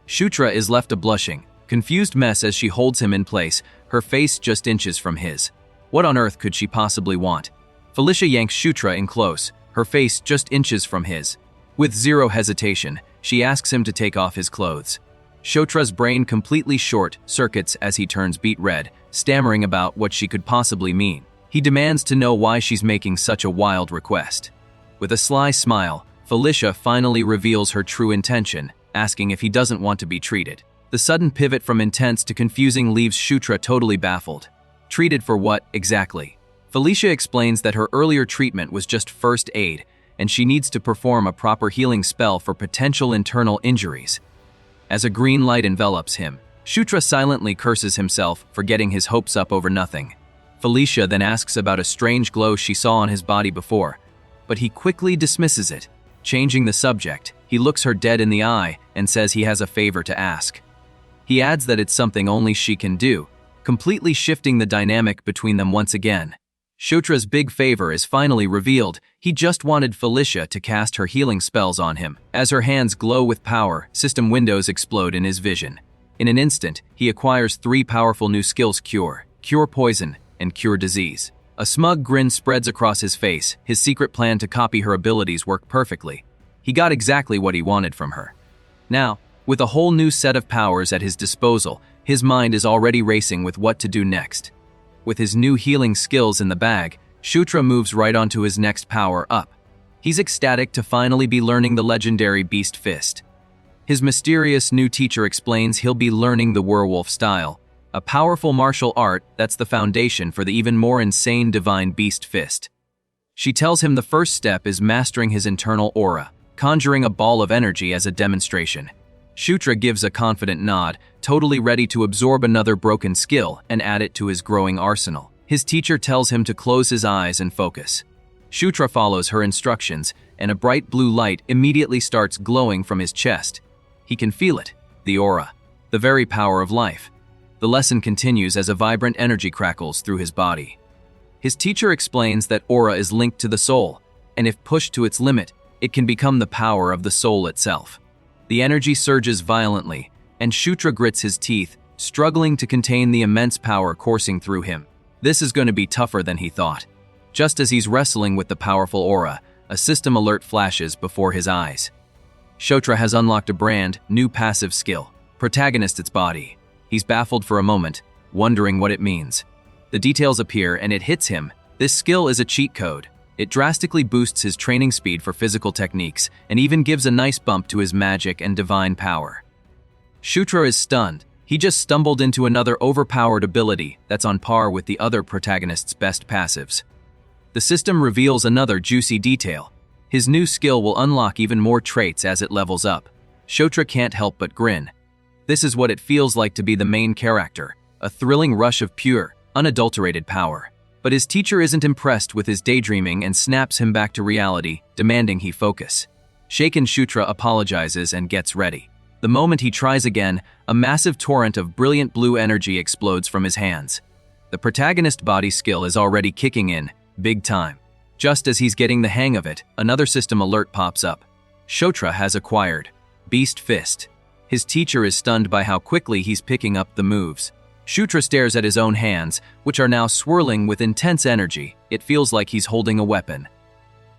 Shutra is left a blushing, confused mess as she holds him in place, her face just inches from his. What on earth could she possibly want? Felicia yanks Shutra in close, her face just inches from his. With zero hesitation, she asks him to take off his clothes. Shutra's brain completely short circuits as he turns beet red, stammering about what she could possibly mean. He demands to know why she's making such a wild request. With a sly smile, Felicia finally reveals her true intention, asking if he doesn't want to be treated. The sudden pivot from intense to confusing leaves Shutra totally baffled. Treated for what, exactly? Felicia explains that her earlier treatment was just first aid, and she needs to perform a proper healing spell for potential internal injuries. As a green light envelops him, Shutra silently curses himself for getting his hopes up over nothing. Felicia then asks about a strange glow she saw on his body before, but he quickly dismisses it. Changing the subject, he looks her dead in the eye and says he has a favor to ask. He adds that it's something only she can do, completely shifting the dynamic between them once again. Shutra's big favor is finally revealed. He just wanted Felicia to cast her healing spells on him. As her hands glow with power, system windows explode in his vision. In an instant, he acquires 3 powerful new skills: Cure Poison, and Cure Disease. A smug grin spreads across his face. His secret plan to copy her abilities worked perfectly. He got exactly what he wanted from her. Now, with a whole new set of powers at his disposal, his mind is already racing with what to do next. With his new healing skills in the bag, Shutra moves right on to his next power up. He's ecstatic to finally be learning the legendary Beast Fist. His mysterious new teacher explains he'll be learning the werewolf style, a powerful martial art that's the foundation for the even more insane divine Beast Fist. She tells him the first step is mastering his internal aura, conjuring a ball of energy as a demonstration. Shutra gives a confident nod, totally ready to absorb another broken skill and add it to his growing arsenal. His teacher tells him to close his eyes and focus. Shutra follows her instructions, and a bright blue light immediately starts glowing from his chest. He can feel it, the aura, the very power of life. The lesson continues as a vibrant energy crackles through his body. His teacher explains that aura is linked to the soul, and if pushed to its limit, it can become the power of the soul itself. The energy surges violently, and Shutra grits his teeth, struggling to contain the immense power coursing through him. This is going to be tougher than he thought. Just as he's wrestling with the powerful aura, a system alert flashes before his eyes. Shutra has unlocked a brand new passive skill, Protagonist its body. He's baffled for a moment, wondering what it means. The details appear and it hits him. This skill is a cheat code. It drastically boosts his training speed for physical techniques and even gives a nice bump to his magic and divine power. Shutra is stunned. He just stumbled into another overpowered ability that's on par with the other protagonist's best passives. The system reveals another juicy detail. His new skill will unlock even more traits as it levels up. Shutra can't help but grin. This is what it feels like to be the main character, a thrilling rush of pure, unadulterated power. But his teacher isn't impressed with his daydreaming and snaps him back to reality, demanding he focus. Shaken, Shutra apologizes and gets ready. The moment he tries again, a massive torrent of brilliant blue energy explodes from his hands. The protagonist body skill is already kicking in, big time. Just as he's getting the hang of it, another system alert pops up. Shutra has acquired Beast Fist. His teacher is stunned by how quickly he's picking up the moves. Shutra stares at his own hands, which are now swirling with intense energy. It feels like he's holding a weapon.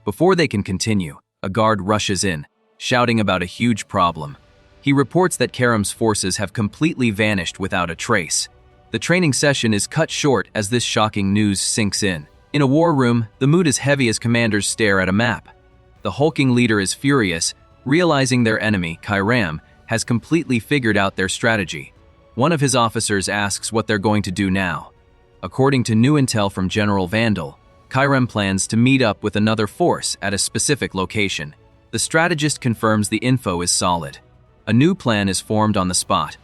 Before they can continue, a guard rushes in, shouting about a huge problem. He reports that Karam's forces have completely vanished without a trace. The training session is cut short as this shocking news sinks in. In a war room, the mood is heavy as commanders stare at a map. The hulking leader is furious, realizing their enemy, Kairam, has completely figured out their strategy. One of his officers asks what they're going to do now. According to new intel from General Vandal, Kairam plans to meet up with another force at a specific location. The strategist confirms the info is solid. A new plan is formed on the spot.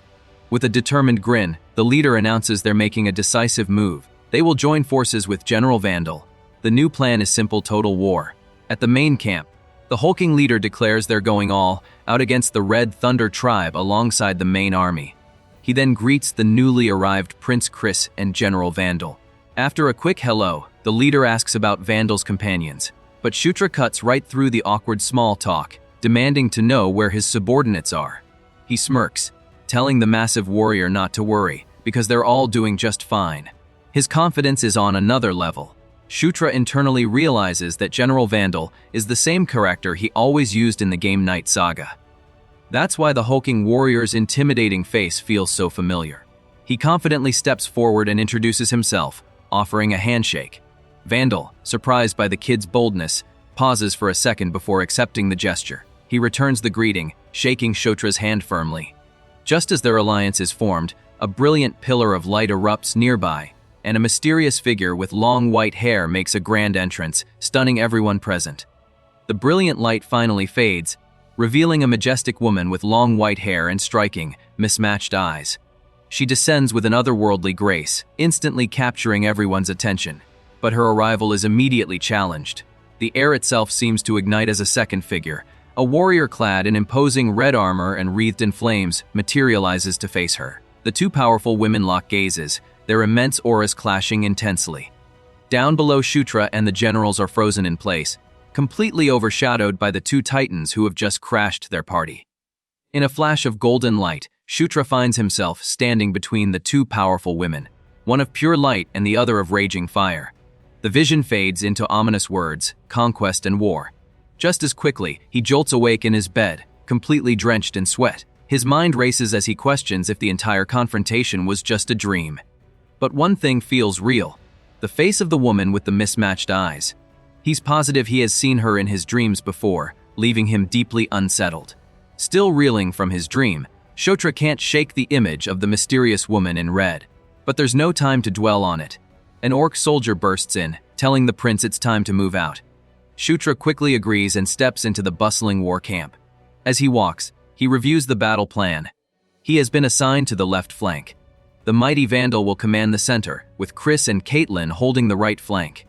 With a determined grin, the leader announces they're making a decisive move. They will join forces with General Vandal. The new plan is simple: total war. At the main camp, the hulking leader declares they're going all out against the Red Thunder tribe alongside the main army. He then greets the newly arrived Prince Chris and General Vandal. After a quick hello, the leader asks about Vandal's companions, but Shutra cuts right through the awkward small talk, demanding to know where his subordinates are. He smirks, telling the massive warrior not to worry, because they're all doing just fine. His confidence is on another level. Shutra internally realizes that General Vandal is the same character he always used in the game Night Saga. That's why the hulking warrior's intimidating face feels so familiar. He confidently steps forward and introduces himself, offering a handshake. Vandal, surprised by the kid's boldness, pauses for a second before accepting the gesture. He returns the greeting, shaking Shutra's hand firmly. Just as their alliance is formed, a brilliant pillar of light erupts nearby, and a mysterious figure with long white hair makes a grand entrance, stunning everyone present. The brilliant light finally fades, revealing a majestic woman with long white hair and striking, mismatched eyes. She descends with an otherworldly grace, instantly capturing everyone's attention. But her arrival is immediately challenged. The air itself seems to ignite as a second figure. A warrior clad in imposing red armor and wreathed in flames materializes to face her. The two powerful women lock gazes, their immense auras clashing intensely. Down below, Shutra and the generals are frozen in place, completely overshadowed by the two titans who have just crashed their party. In a flash of golden light, Shutra finds himself standing between the two powerful women, one of pure light and the other of raging fire. The vision fades into ominous words, conquest and war. Just as quickly, he jolts awake in his bed, completely drenched in sweat. His mind races as he questions if the entire confrontation was just a dream. But one thing feels real: the face of the woman with the mismatched eyes. He's positive he has seen her in his dreams before, leaving him deeply unsettled. Still reeling from his dream, Shutra can't shake the image of the mysterious woman in red. But there's no time to dwell on it. An orc soldier bursts in, telling the prince it's time to move out. Shutra quickly agrees and steps into the bustling war camp. As he walks, he reviews the battle plan. He has been assigned to the left flank. The mighty Vandal will command the center, with Chris and Caitlin holding the right flank.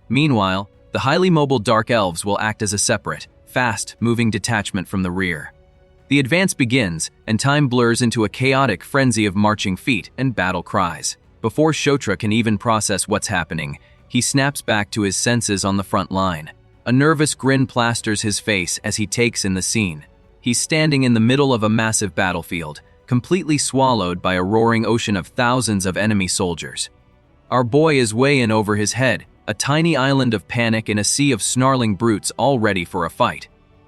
Meanwhile, the highly mobile Dark Elves will act as a separate, fast-moving detachment from the rear. The advance begins, and time blurs into a chaotic frenzy of marching feet and battle cries. Before Shutra can even process what's happening, he snaps back to his senses on the front line. A nervous grin plasters his face as he takes in the scene. He's standing in the middle of a massive battlefield, completely swallowed by a roaring ocean of thousands of enemy soldiers. Our boy is way in over his head, a tiny island of panic in a sea of snarling brutes all ready for a fight.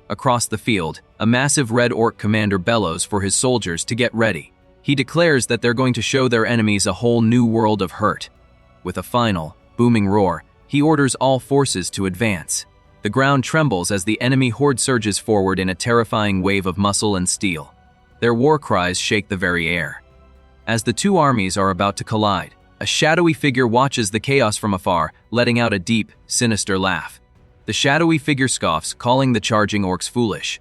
Across the field, a massive red orc commander bellows for his soldiers to get ready. He declares that they're going to show their enemies a whole new world of hurt. With a final, booming roar, he orders all forces to advance. The ground trembles as the enemy horde surges forward in a terrifying wave of muscle and steel. Their war cries shake the very air. As the two armies are about to collide, a shadowy figure watches the chaos from afar, letting out a deep, sinister laugh. The shadowy figure scoffs, calling the charging orcs foolish.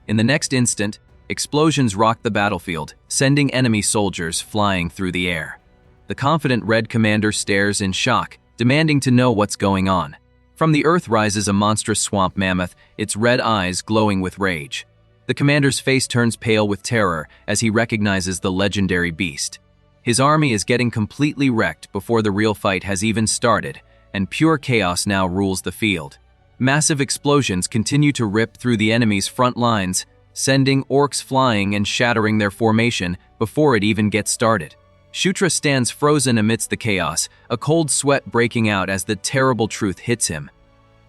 In the next instant, explosions rock the battlefield, sending enemy soldiers flying through the air. The confident red commander stares in shock, demanding to know what's going on. From the earth rises a monstrous swamp mammoth, its red eyes glowing with rage. The commander's face turns pale with terror as he recognizes the legendary beast. His army is getting completely wrecked before the real fight has even started, and pure chaos now rules the field. Massive explosions continue to rip through the enemy's front lines, sending orcs flying and shattering their formation before it even gets started. Shutra stands frozen amidst the chaos, a cold sweat breaking out as the terrible truth hits him.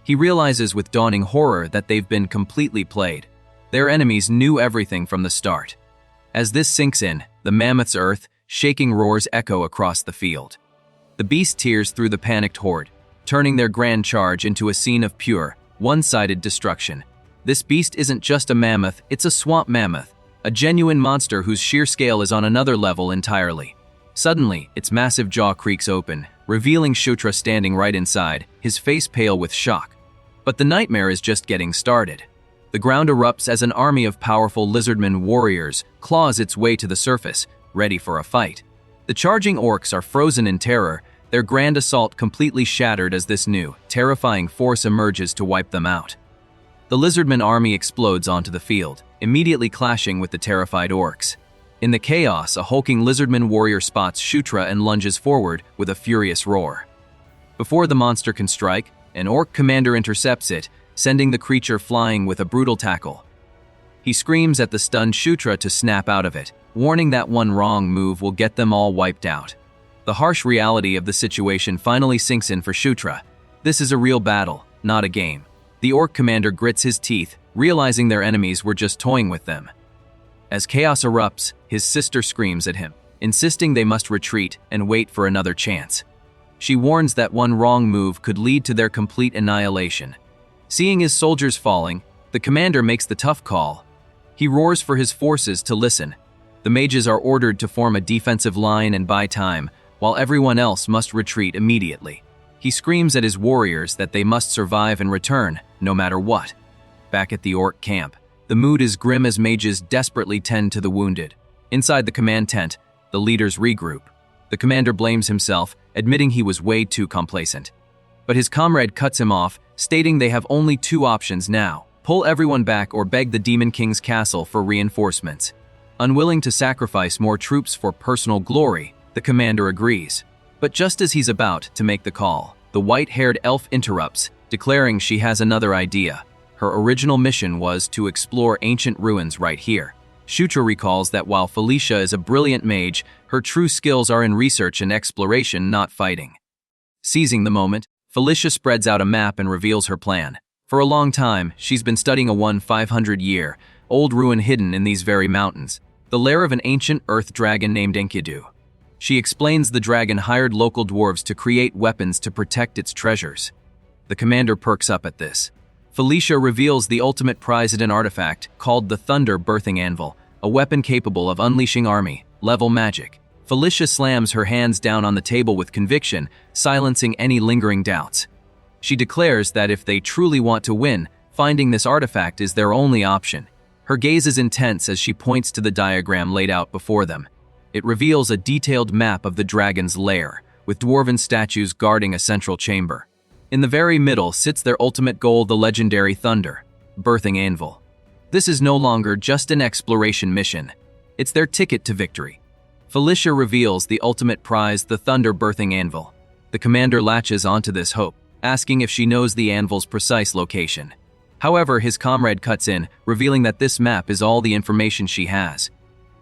He realizes with dawning horror that they've been completely played. Their enemies knew everything from the start. As this sinks in, the mammoth's shaking roars echo across the field. The beast tears through the panicked horde, turning their grand charge into a scene of pure, one-sided destruction. This beast isn't just a mammoth, it's a swamp mammoth, a genuine monster whose sheer scale is on another level entirely. Suddenly, its massive jaw creaks open, revealing Shutra standing right inside, his face pale with shock. But the nightmare is just getting started. The ground erupts as an army of powerful lizardman warriors claws its way to the surface, ready for a fight. The charging orcs are frozen in terror, their grand assault completely shattered as this new, terrifying force emerges to wipe them out. The lizardman army explodes onto the field, immediately clashing with the terrified orcs. In the chaos, a hulking lizardman warrior spots Shutra and lunges forward with a furious roar. Before the monster can strike, an orc commander intercepts it, sending the creature flying with a brutal tackle. He screams at the stunned Shutra to snap out of it, warning that one wrong move will get them all wiped out. The harsh reality of the situation finally sinks in for Shutra. This is a real battle, not a game. The orc commander grits his teeth, realizing their enemies were just toying with them. As chaos erupts, his sister screams at him, insisting they must retreat and wait for another chance. She warns that one wrong move could lead to their complete annihilation. Seeing his soldiers falling, the commander makes the tough call. He roars for his forces to listen. The mages are ordered to form a defensive line and buy time, while everyone else must retreat immediately. He screams at his warriors that they must survive and return, no matter what. Back at the orc camp, the mood is grim as mages desperately tend to the wounded. Inside the command tent, the leaders regroup. The commander blames himself, admitting he was way too complacent. But his comrade cuts him off, stating they have only two options now: pull everyone back or beg the Demon King's castle for reinforcements. Unwilling to sacrifice more troops for personal glory, the commander agrees. But just as he's about to make the call, the white-haired elf interrupts, declaring she has another idea. Her original mission was to explore ancient ruins right here. Shutra recalls that while Felicia is a brilliant mage, her true skills are in research and exploration, not fighting. Seizing the moment, Felicia spreads out a map and reveals her plan. For a long time, she's been studying a 500-year-old ruin hidden in these very mountains, the lair of an ancient earth dragon named Enkidu. She explains the dragon hired local dwarves to create weapons to protect its treasures. The commander perks up at this. Felicia reveals the ultimate prize at an artifact called the Thunder Birthing Anvil, a weapon capable of unleashing army-level magic. Felicia slams her hands down on the table with conviction, silencing any lingering doubts. She declares that if they truly want to win, finding this artifact is their only option. Her gaze is intense as she points to the diagram laid out before them. It reveals a detailed map of the dragon's lair, with dwarven statues guarding a central chamber. In the very middle sits their ultimate goal, the legendary Thunder Birthing Anvil. This is no longer just an exploration mission. It's their ticket to victory. Felicia reveals the ultimate prize, the Thunder Birthing Anvil. The commander latches onto this hope, asking if she knows the anvil's precise location. However, his comrade cuts in, revealing that this map is all the information she has.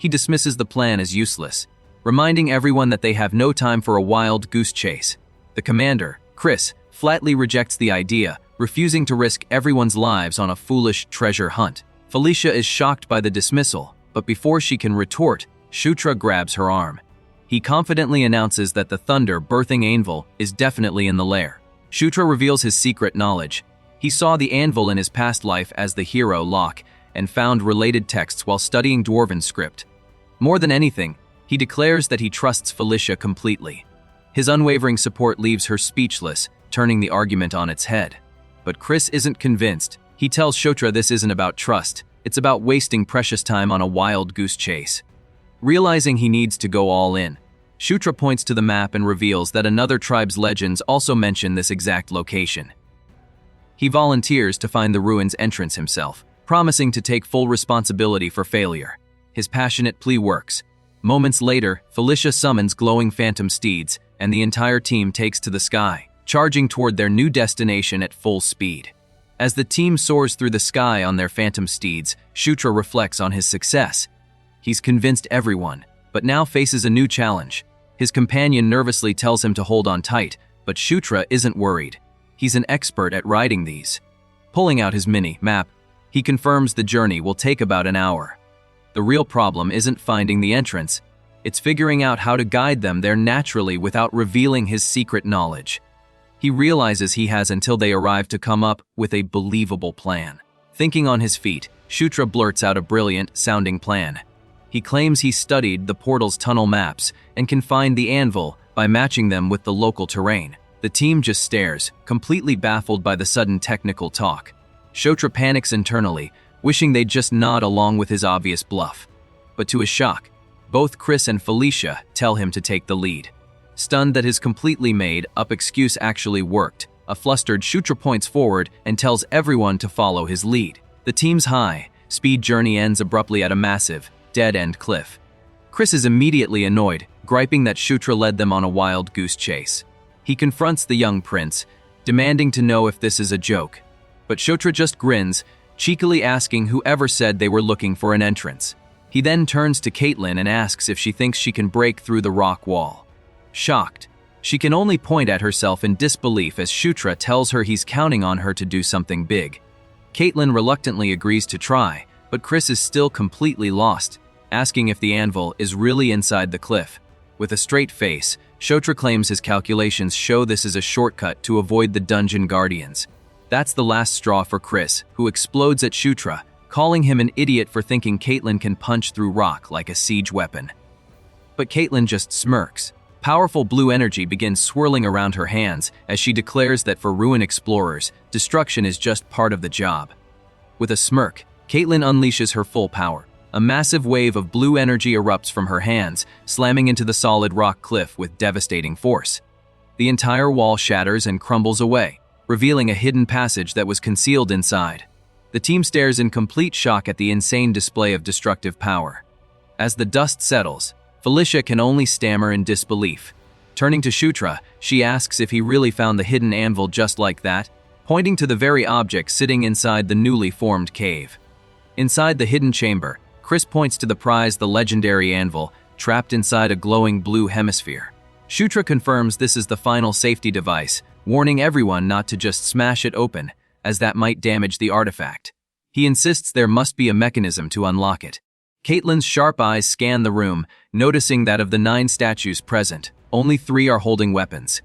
He dismisses the plan as useless, reminding everyone that they have no time for a wild goose chase. The commander, Chris, flatly rejects the idea, refusing to risk everyone's lives on a foolish treasure hunt. Felicia is shocked by the dismissal, but before she can retort, Shutra grabs her arm. He confidently announces that the Thunder Birthing Anvil is definitely in the lair. Shutra reveals his secret knowledge. He saw the anvil in his past life as the hero Locke and found related texts while studying Dwarven script. More than anything, he declares that he trusts Felicia completely. His unwavering support leaves her speechless, turning the argument on its head. But Chris isn't convinced. He tells Shutra this isn't about trust, it's about wasting precious time on a wild goose chase. Realizing he needs to go all in, Shutra points to the map and reveals that another tribe's legends also mention this exact location. He volunteers to find the ruins entrance himself, promising to take full responsibility for failure. His passionate plea works. Moments later, Felicia summons glowing phantom steeds, and the entire team takes to the sky, charging toward their new destination at full speed. As the team soars through the sky on their phantom steeds, Shutra reflects on his success. He's convinced everyone, but now faces a new challenge. His companion nervously tells him to hold on tight, but Shutra isn't worried. He's an expert at riding these. Pulling out his mini-map, he confirms the journey will take about an hour. The real problem isn't finding the entrance, it's figuring out how to guide them there naturally without revealing his secret knowledge. He realizes he has until they arrive to come up with a believable plan. Thinking on his feet, Shutra blurts out a brilliant-sounding plan. He claims he studied the portal's tunnel maps and can find the anvil by matching them with the local terrain. The team just stares, completely baffled by the sudden technical talk. Shutra panics internally, wishing they'd just nod along with his obvious bluff. But to his shock, both Chris and Felicia tell him to take the lead. Stunned that his completely made-up excuse actually worked, a flustered Shutra points forward and tells everyone to follow his lead. The team's high-speed journey ends abruptly at a massive, dead-end cliff. Chris is immediately annoyed, griping that Shutra led them on a wild goose chase. He confronts the young prince, demanding to know if this is a joke. But Shutra just grins, cheekily asking whoever said they were looking for an entrance. He then turns to Caitlin and asks if she thinks she can break through the rock wall. Shocked, she can only point at herself in disbelief as Shutra tells her he's counting on her to do something big. Caitlin reluctantly agrees to try, but Chris is still completely lost, asking if the anvil is really inside the cliff. With a straight face, Shutra claims his calculations show this is a shortcut to avoid the dungeon guardians. That's the last straw for Chris, who explodes at Shutra, calling him an idiot for thinking Caitlin can punch through rock like a siege weapon. But Caitlin just smirks. Powerful blue energy begins swirling around her hands as she declares that for ruin explorers, destruction is just part of the job. With a smirk, Caitlin unleashes her full power. A massive wave of blue energy erupts from her hands, slamming into the solid rock cliff with devastating force. The entire wall shatters and crumbles away, revealing a hidden passage that was concealed inside. The team stares in complete shock at the insane display of destructive power. As the dust settles, Felicia can only stammer in disbelief. Turning to Shutra, she asks if he really found the hidden anvil just like that, pointing to the very object sitting inside the newly formed cave. Inside the hidden chamber, Chris points to the prize, the legendary anvil, trapped inside a glowing blue hemisphere. Shutra confirms this is the final safety device, warning everyone not to just smash it open, as that might damage the artifact. He insists there must be a mechanism to unlock it. Caitlin's sharp eyes scan the room, noticing that of the 9 statues present, only 3 are holding weapons.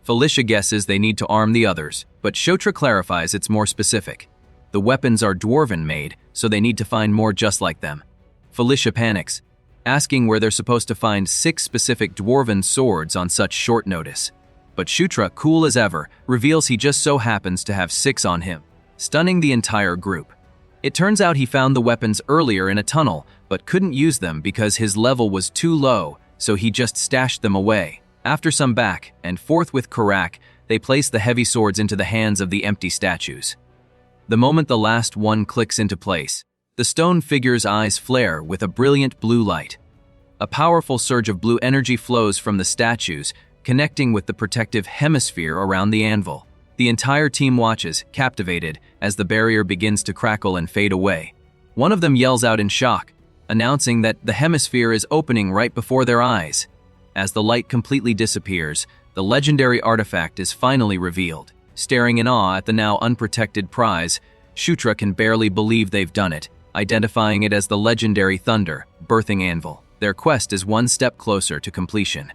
Felicia guesses they need to arm the others, but Shutra clarifies it's more specific. The weapons are dwarven-made, so they need to find more just like them. Felicia panics, asking where they're supposed to find 6 specific dwarven swords on such short notice. But Shutra, cool as ever, reveals he just so happens to have 6 on him, stunning the entire group. It turns out he found the weapons earlier in a tunnel, but couldn't use them because his level was too low, so he just stashed them away. After some back and forth with Karak, they place the heavy swords into the hands of the empty statues. The moment the last one clicks into place, the stone figure's eyes flare with a brilliant blue light. A powerful surge of blue energy flows from the statues, connecting with the protective hemisphere around the anvil. The entire team watches, captivated, as the barrier begins to crackle and fade away. One of them yells out in shock, announcing that the hemisphere is opening right before their eyes. As the light completely disappears, the legendary artifact is finally revealed. Staring in awe at the now unprotected prize, Shutra can barely believe they've done it, identifying it as the legendary Thunder, birthing anvil. Their quest is one step closer to completion.